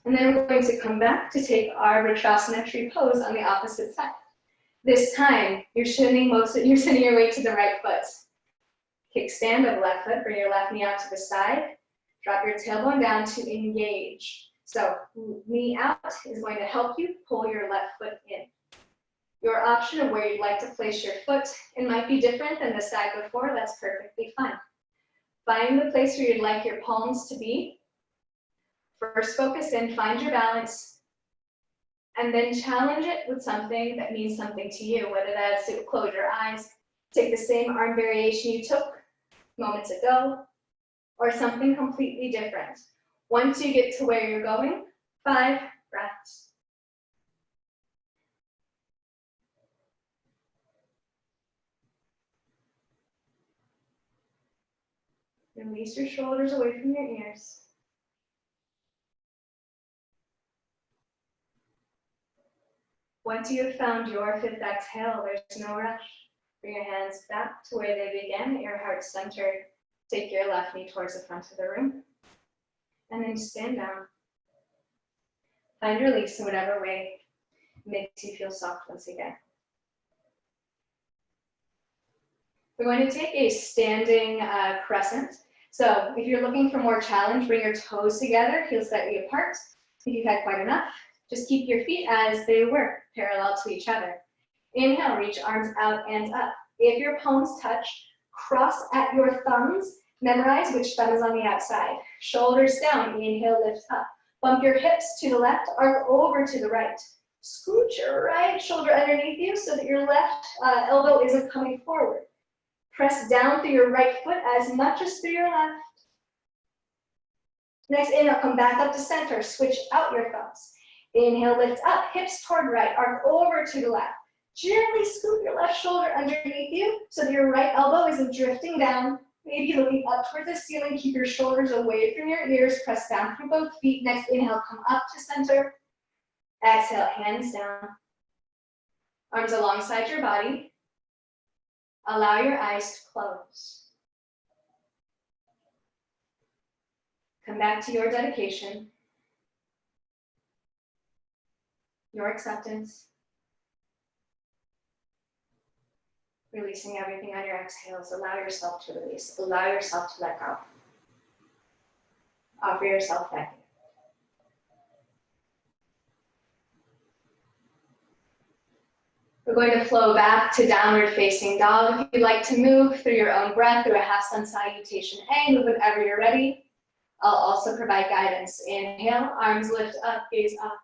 And then we're going to come back to take our Vrksasana tree pose on the opposite side. This time, you're sending your weight to the right foot. Kickstand of left foot, bring your left knee out to the side. Drop your tailbone down to engage. So knee out is going to help you pull your left foot in. Your option of where you'd like to place your foot, it might be different than the side before, that's perfectly fine. Find the place where you'd like your palms to be. First focus in, find your balance. And then challenge it with something that means something to you, whether that's to close your eyes, take the same arm variation you took moments ago, or something completely different. Once you get to where you're going, 5 breaths. Release your shoulders away from your ears. Once you have found your 5th exhale, there's no rush. Bring your hands back to where they began, at your heart center. Take your left knee towards the front of the room. And then stand down. Find release in whatever way makes you feel soft once again. We're going to take a standing crescent. So if you're looking for more challenge, bring your toes together, heels slightly apart. If you've had quite enough, just keep your feet as they were, parallel to each other. Inhale, reach arms out and up. If your palms touch, cross at your thumbs. Memorize which thumb is on the outside. Shoulders down, inhale, lift up. Bump your hips to the left, arc over to the right. Scoot your right shoulder underneath you so that your left elbow isn't coming forward. Press down through your right foot as much as through your left. Next inhale, come back up to center. Switch out your thumbs. Inhale, lift up, hips toward right, arc over to the left. Gently scoop your left shoulder underneath you so that your right elbow isn't drifting down. Maybe looking up towards the ceiling. Keep your shoulders away from your ears. Press down through both feet. Next inhale, come up to center. Exhale, hands down. Arms alongside your body. Allow your eyes to close. Come back to your dedication, your acceptance, releasing everything on your exhales. Allow yourself to release. Allow yourself to let go. Offer yourself that gift. We're going to flow back to downward facing dog. If you'd like to move through your own breath through a half sun salutation A, move whenever you're ready. I'll also provide guidance. Inhale, arms lift up, gaze up.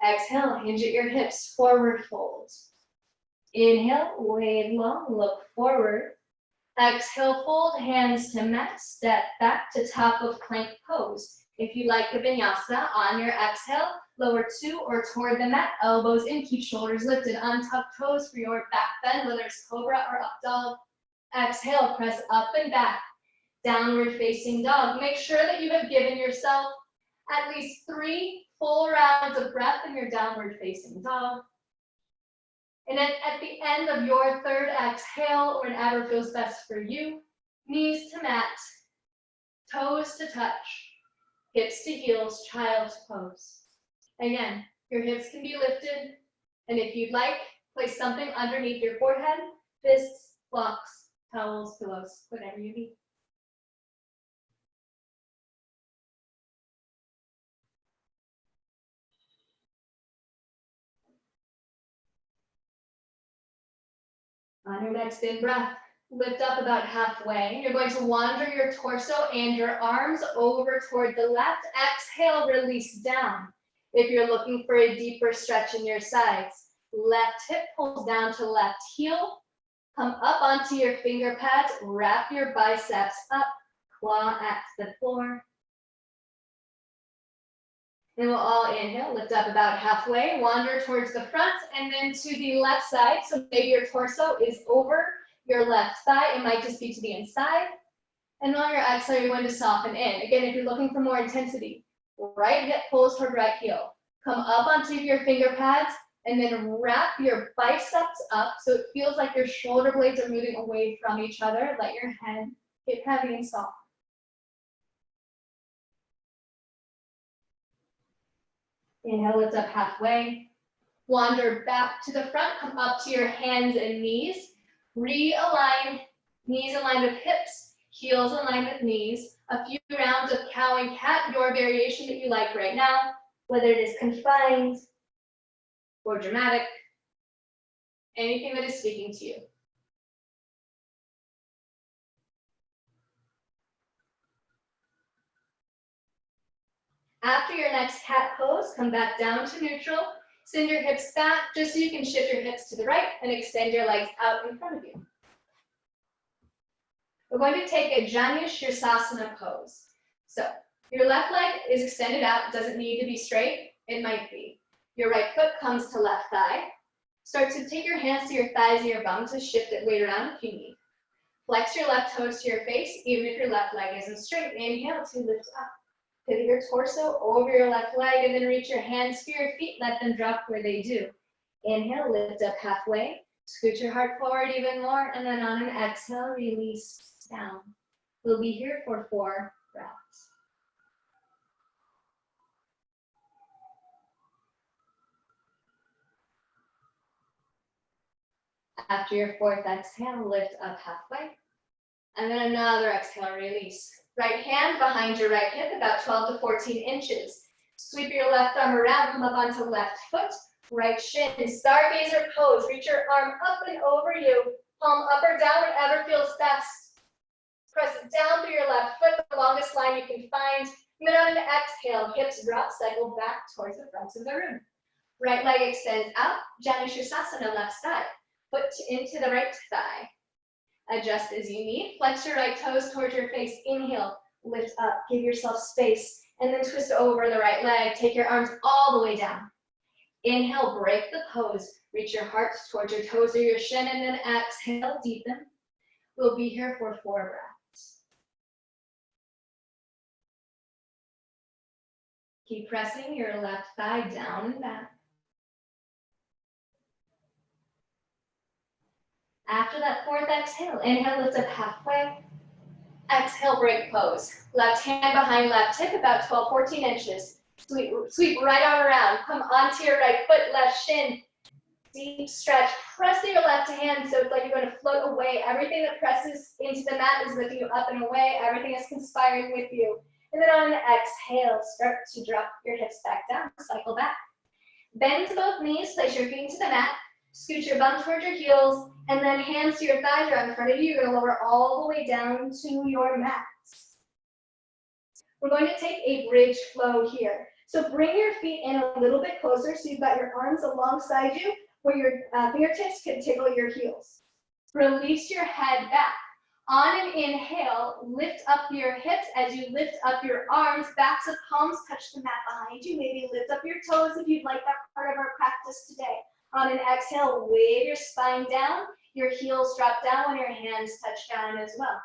Exhale, hinge at your hips, forward fold. Inhale, wave long, look forward. Exhale, fold, hands to mat, step back to top of plank pose. If you like the vinyasa, on your exhale, lower to or toward the mat, elbows in, keep shoulders lifted, untuck toes for your back bend, whether it's cobra or up dog. Exhale, press up and back, downward facing dog. Make sure that you have given yourself at least 3 full rounds of breath in your downward facing dog. And then at the end of your 3rd exhale, or whenever feels best for you, knees to mat, toes to touch, hips to heels, child's pose. Again, your hips can be lifted, and if you'd like, place something underneath your forehead, fists, blocks, towels, pillows, whatever you need. On your next in breath, lift up about halfway. You're going to wander your torso and your arms over toward the left. Exhale, release down. If you're looking for a deeper stretch in your sides, left hip pulls down to left heel. Come up onto your finger pads, wrap your biceps up, claw at the floor. And we'll all inhale, lift up about halfway, wander towards the front and then to the left side. So maybe your torso is over your left thigh. It might just be to the inside. And on your exhale, you're going to soften in. Again, if you're looking for more intensity, right hip pulls toward right heel. Come up onto your finger pads and then wrap your biceps up so it feels like your shoulder blades are moving away from each other. Let your head get heavy and soft. Inhale, lift up halfway. Wander back to the front, come up to your hands and knees. Realign, knees in line with hips, heels in line with knees. A few rounds of cow and cat, your variation that you like right now, whether it is confined or dramatic, anything that is speaking to you. After your next cat pose, come back down to neutral. Send your hips back just so you can shift your hips to the right and extend your legs out in front of you. We're going to take a Sirsasana pose. So your left leg is extended out. It doesn't need to be straight. It might be. Your right foot comes to left thigh. Start to take your hands to your thighs and your bum to shift it weight around if you need. Flex your left toes to your face, even if your left leg isn't straight. Inhale to lift up. Pivot your torso over your left leg and then reach your hands for your feet. Let them drop where they do. Inhale, lift up halfway. Scoot your heart forward even more. And then on an exhale, release down. We'll be here for 4 breaths. After your 4th exhale, lift up halfway. And then another exhale, release. Right hand behind your right hip, about 12 to 14 inches. Sweep your left arm around, come up onto left foot, right shin. Stargazer pose. Reach your arm up and over you. Palm up or down, whatever feels best. Press down through your left foot, the longest line you can find. And then on an exhale, hips drop, cycle back towards the front of the room. Right leg extends out, Sirsasana left side. Foot into the right thigh. Adjust as you need. Flex your right toes towards your face. Inhale, lift up, give yourself space, and then twist over the right leg. Take your arms all the way down. Inhale, break the pose. Reach your heart towards your toes or your shin, and then exhale, deepen. We'll be here for 4 breaths. Keep pressing your left thigh down and back. After that 4th exhale, inhale, lift up halfway. Exhale, break pose. Left hand behind left hip, about 12, 14 inches. Sweep right arm around. Come onto your right foot, left shin. Deep stretch. Press through your left hand so it's like you're going to float away. Everything that presses into the mat is lifting you up and away. Everything is conspiring with you. And then on an exhale, start to drop your hips back down. Cycle back. Bend to both knees. Place your feet into the mat. Scoot your bum towards your heels, and then hands to your thighs are in front of you. You're going to lower all the way down to your mat. We're going to take a bridge flow here. So bring your feet in a little bit closer so you've got your arms alongside you where your fingertips can tickle your heels. Release your head back. On an inhale, lift up your hips as you lift up your arms. Backs of palms touch the mat behind you. Maybe lift up your toes if you'd like that part of our practice today. On an exhale, wave your spine down. Your heels drop down when your hands touch down as well.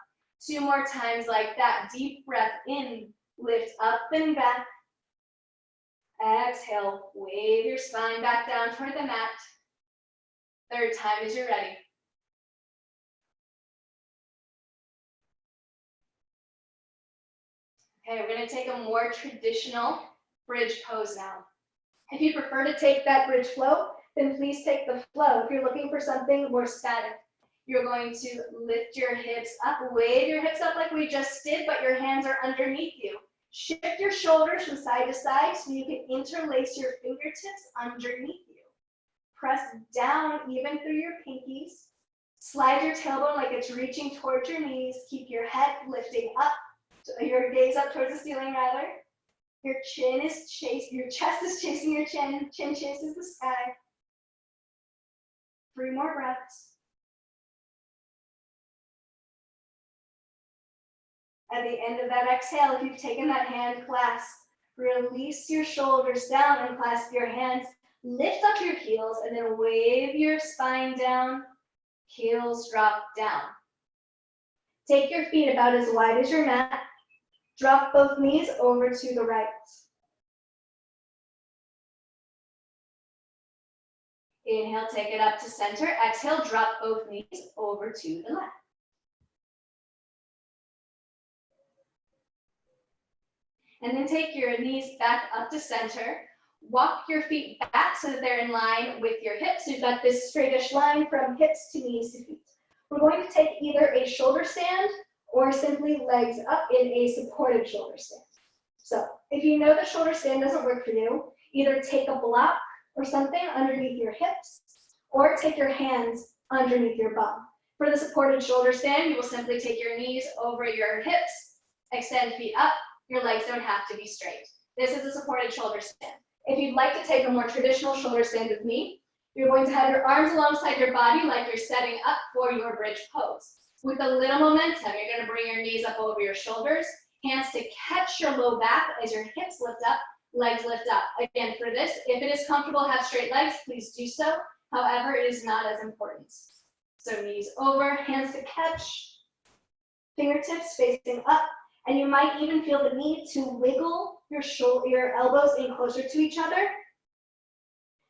2 more times like that. Deep breath in, lift up and back. Exhale, wave your spine back down toward the mat. 3rd time as you're ready. Okay, we're going to take a more traditional bridge pose now. If you prefer to take that bridge flow, then please take the flow. If you're looking for something more static, you're going to lift your hips up, wave your hips up like we just did, but your hands are underneath you. Shift your shoulders from side to side so you can interlace your fingertips underneath you. Press down even through your pinkies. Slide your tailbone like it's reaching towards your knees. Keep your head lifting up, your gaze up towards the ceiling rather. Your chest is chasing your chin chases the sky. 3 more breaths. At the end of that exhale, if you've taken that hand clasp, release your shoulders down and clasp your hands. Lift up your heels and then wave your spine down. Heels drop down. Take your feet about as wide as your mat. Drop both knees over to the right. Inhale, take it up to center. Exhale, drop both knees over to the left. And then take your knees back up to center. Walk your feet back so that they're in line with your hips. You've got this straightish line from hips to knees to feet. We're going to take either a shoulder stand or simply legs up in a supported shoulder stand. So if you know the shoulder stand doesn't work for you, either take a block or something underneath your hips, or take your hands underneath your bum. For the supported shoulder stand, you will simply take your knees over your hips, extend feet up. Your legs don't have to be straight. This is a supported shoulder stand. If you'd like to take a more traditional shoulder stand with me, you're going to have your arms alongside your body like you're setting up for your bridge pose. With a little momentum, you're going to bring your knees up over your shoulders, hands to catch your low back as your hips lift up, legs lift up. Again, for this, if it is comfortable, have straight legs, please do so. However, it is not as important. So knees over, hands to catch, fingertips facing up, and you might even feel the need to wiggle your elbows in closer to each other.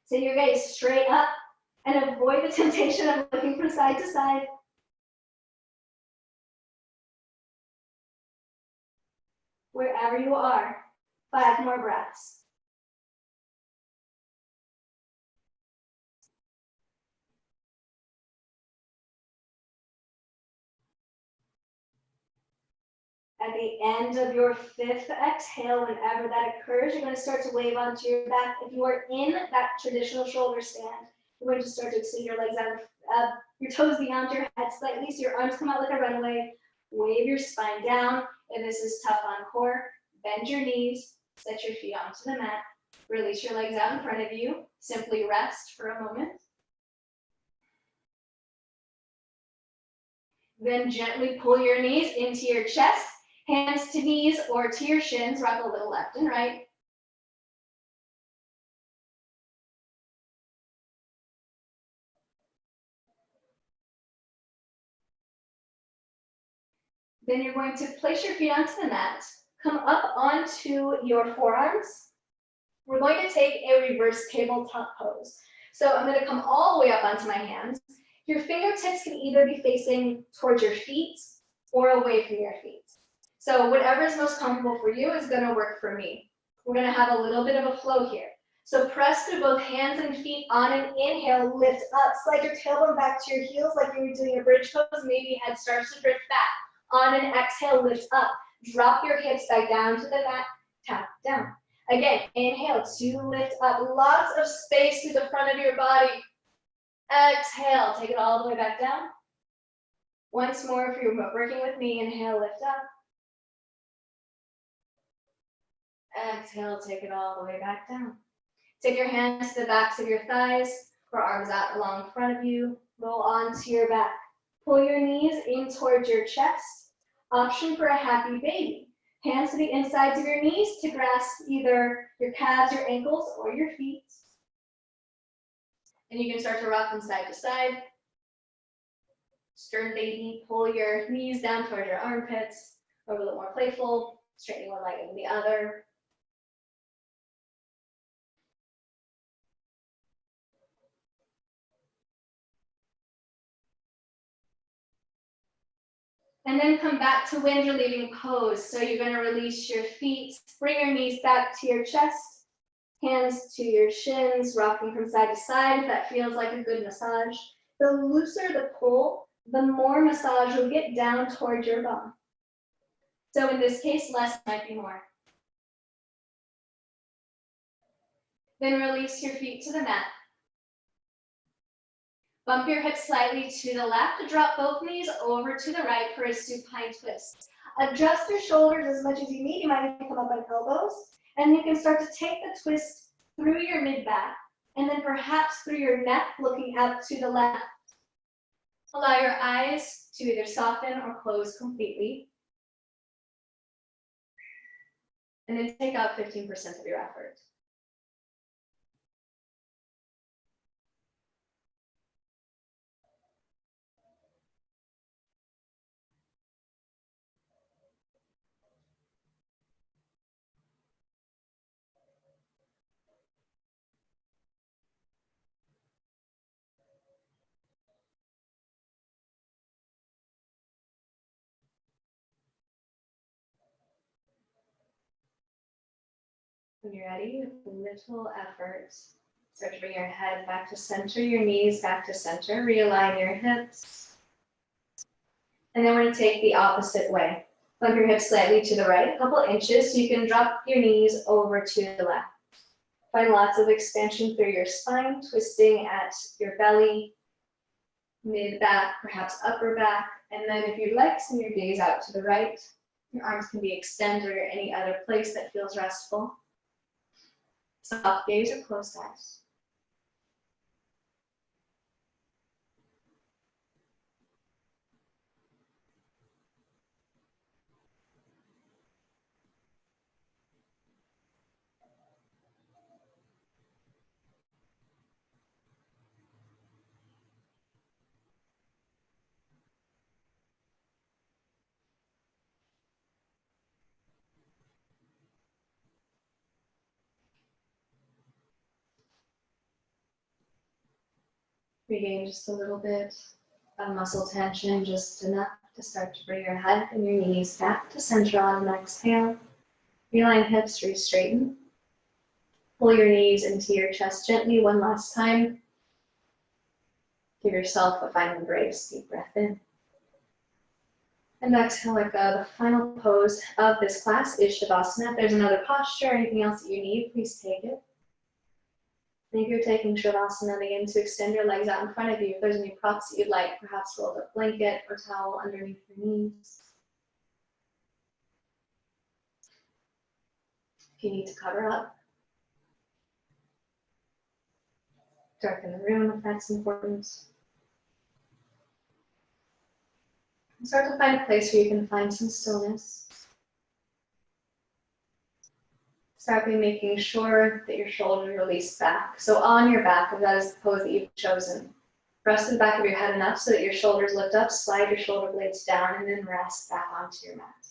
Send your gaze straight up and avoid the temptation of looking from side to side. Wherever you are, 5 more breaths. At the end of your 5th exhale, whenever that occurs, you're going to start to wave onto your back. If you are in that traditional shoulder stand, you're going to start to extend your legs out, your toes beyond your head slightly, so your arms come out like a runway. Wave your spine down. If this is tough on core, bend your knees, set your feet onto the mat, release your legs out in front of you. Simply rest for a moment. Then gently pull your knees into your chest. Hands to knees or to your shins, rock a little left and right. Then you're going to place your feet onto the mat, come up onto your forearms. We're going to take a reverse tabletop pose. So I'm going to come all the way up onto my hands. Your fingertips can either be facing towards your feet or away from your feet. So whatever is most comfortable for you is going to work for me. We're going to have a little bit of a flow here. So press through both hands and feet on an inhale, lift up, slide your tailbone back to your heels like you were doing your bridge pose. Maybe head starts to drift back. On an exhale, lift up. Drop your hips back down to the mat, tap down. Again, inhale to lift up. Lots of space through the front of your body. Exhale, take it all the way back down. Once more, if you're working with me, inhale, lift up. Exhale, take it all the way back down. Take your hands to the backs of your thighs, or arms out along front of you. Roll onto your back. Pull your knees in towards your chest. Option for a happy baby. Hands to the insides of your knees to grasp either your calves, your ankles, or your feet. And you can start to rock from side to side. Stern baby, pull your knees down towards your armpits, or a little more playful, straightening one leg and the other. And then come back to wind relieving pose. So you're going to release your feet, bring your knees back to your chest, hands to your shins, rocking from side to side if that feels like a good massage. The looser the pull, the more massage you'll get down toward your bum. So in this case, less might be more. Then release your feet to the mat. Bump your hips slightly to the left, drop both knees over to the right for a supine twist. Adjust your shoulders as much as you need. You might need to come up on elbows. And you can start to take the twist through your mid-back, and then perhaps through your neck, looking out to the left. Allow your eyes to either soften or close completely. And then take out 15% of your effort. When you're ready, with little effort, start to bring your head back to center, your knees back to center, realign your hips. And then we're going to take the opposite way. Bump your hips slightly to the right, a couple inches, so you can drop your knees over to the left. Find lots of expansion through your spine, twisting at your belly, mid-back, perhaps upper back. And then if you'd like, send your gaze out to the right. Your arms can be extended or any other place that feels restful. Soft gaze or closed eyes. Regain just a little bit of muscle tension, just enough to start to bring your head and your knees back to center on an exhale. Realign hips, re-straighten. Pull your knees into your chest gently one last time. Give yourself a final embrace. Deep breath in. And exhale, let go. The final pose of this class is shavasana. If there's another posture or anything else that you need, please take it. And if you're taking shavasana, begin to extend your legs out in front of you. If there's any props that you'd like, perhaps rolled up blanket or towel underneath your knees. If you need to cover up, darken the room if that's important. And start to find a place where you can find some stillness. Start by making sure that your shoulders release back. So on your back, if that is the pose that you've chosen, rest the back of your head enough so that your shoulders lift up, slide your shoulder blades down, and then rest back onto your mat.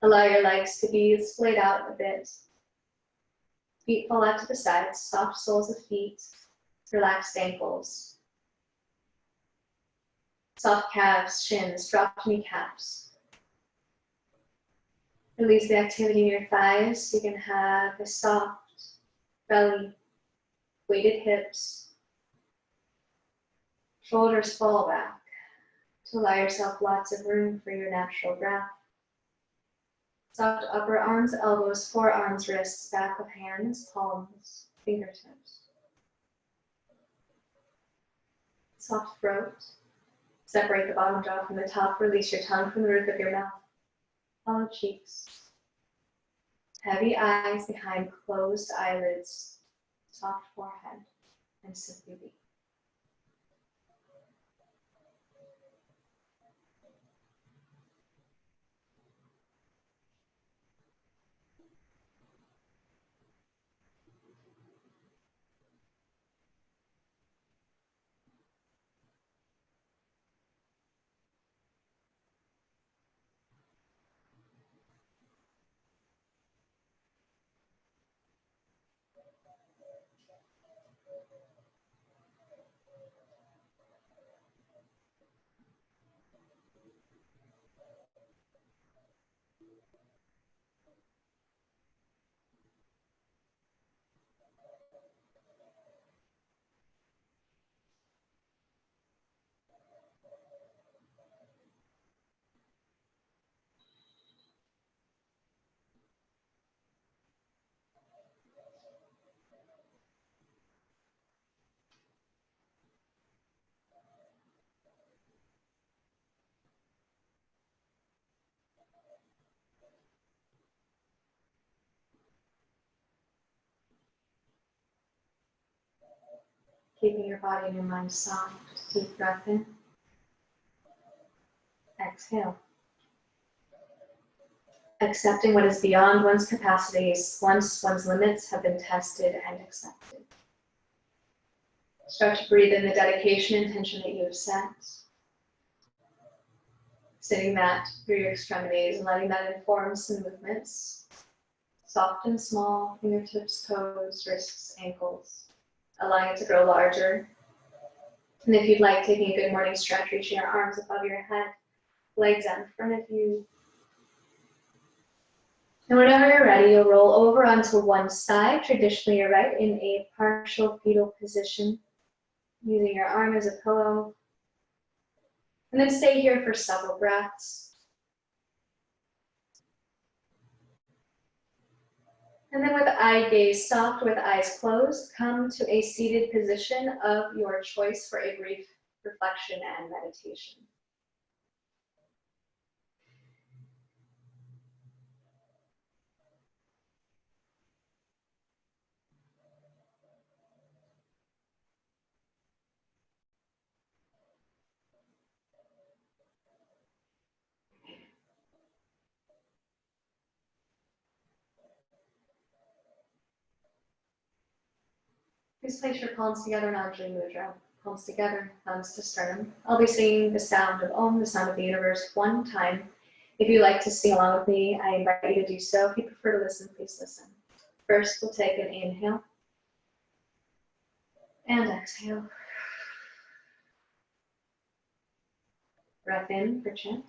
Allow your legs to be splayed out a bit. Feet fall out to the sides, soft soles of feet, relaxed ankles. Soft calves, shins, dropped kneecaps. Release the activity in your thighs. You can have a soft belly, weighted hips. Shoulders fall back to allow yourself lots of room for your natural breath. Soft upper arms, elbows, forearms, wrists, back of hands, palms, fingertips. Soft throat. Separate the bottom jaw from the top. Release your tongue from the roof of your mouth. Hollow cheeks. Heavy eyes behind closed eyelids. Soft forehead. And simply be. Keeping your body and your mind soft. Deep breath in. Exhale. Accepting what is beyond one's capacities once one's limits have been tested and accepted. Start to breathe in the dedication and intention that you have set. Sitting that through your extremities and letting that inform some movements. Soft and small, fingertips, toes, wrists, ankles. Allowing it to grow larger. And if you'd like, taking a good morning stretch, reaching your arms above your head, legs out in front of you. And whenever you're ready, you'll roll over onto one side, traditionally your right, in a partial fetal position, using your arm as a pillow. And then stay here for several breaths. And then with eye gaze soft, with eyes closed, come to a seated position of your choice for a brief reflection and meditation. Please place your palms together and Anjali Mudra. Palms together, thumbs to sternum. I'll be singing the sound of Om, the sound of the universe, one time. If you'd like to sing along with me, I invite you to do so. If you prefer to listen, please listen. First, we'll take an inhale and exhale. Breath in for chant.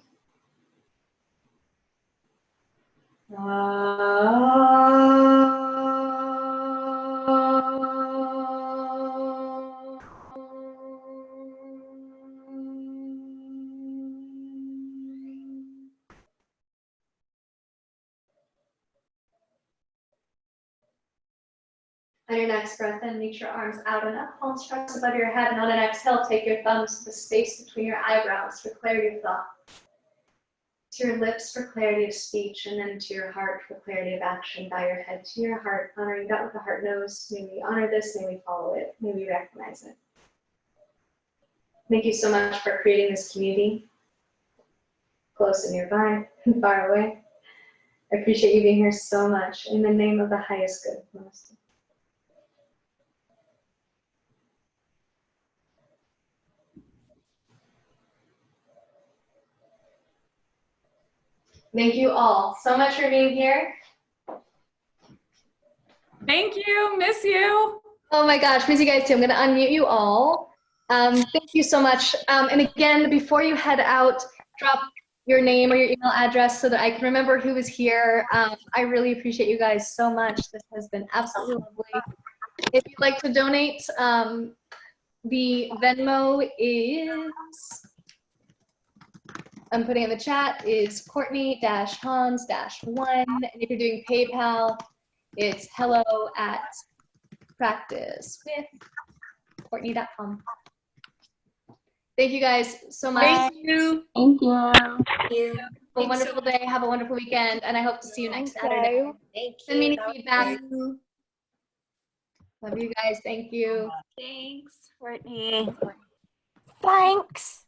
On your next breath in, reach your arms out and up, palms crossed above your head, and on an exhale, take your thumbs to the space between your eyebrows for clarity of thought, to your lips for clarity of speech, and then to your heart for clarity of action. Bow your head to your heart, honoring that what the heart knows. May we honor this, may we follow it, may we recognize it. Thank you so much for creating this community, close and nearby, and far away. I appreciate you being here so much. In the name of the highest good. Namaste. Thank you all so much for being here. Thank you. Miss you. Oh my gosh, miss you guys too. I'm going to unmute you all. Thank you so much. And again, before you head out, drop your name or your email address so that I can remember who was here. I really appreciate you guys so much. This has been absolutely lovely. If you'd like to donate, the Venmo is, I'm putting in the chat, is Courtney-Hans-1. And if you're doing PayPal, it's hello@practicewithcourtney.com. Thank you guys so much. Thank you. Thank you. Have a wonderful day. Have a wonderful weekend. And I hope to see you next Saturday. Send me any feedback. Love you guys. Thank you. Thanks, Courtney. Thanks.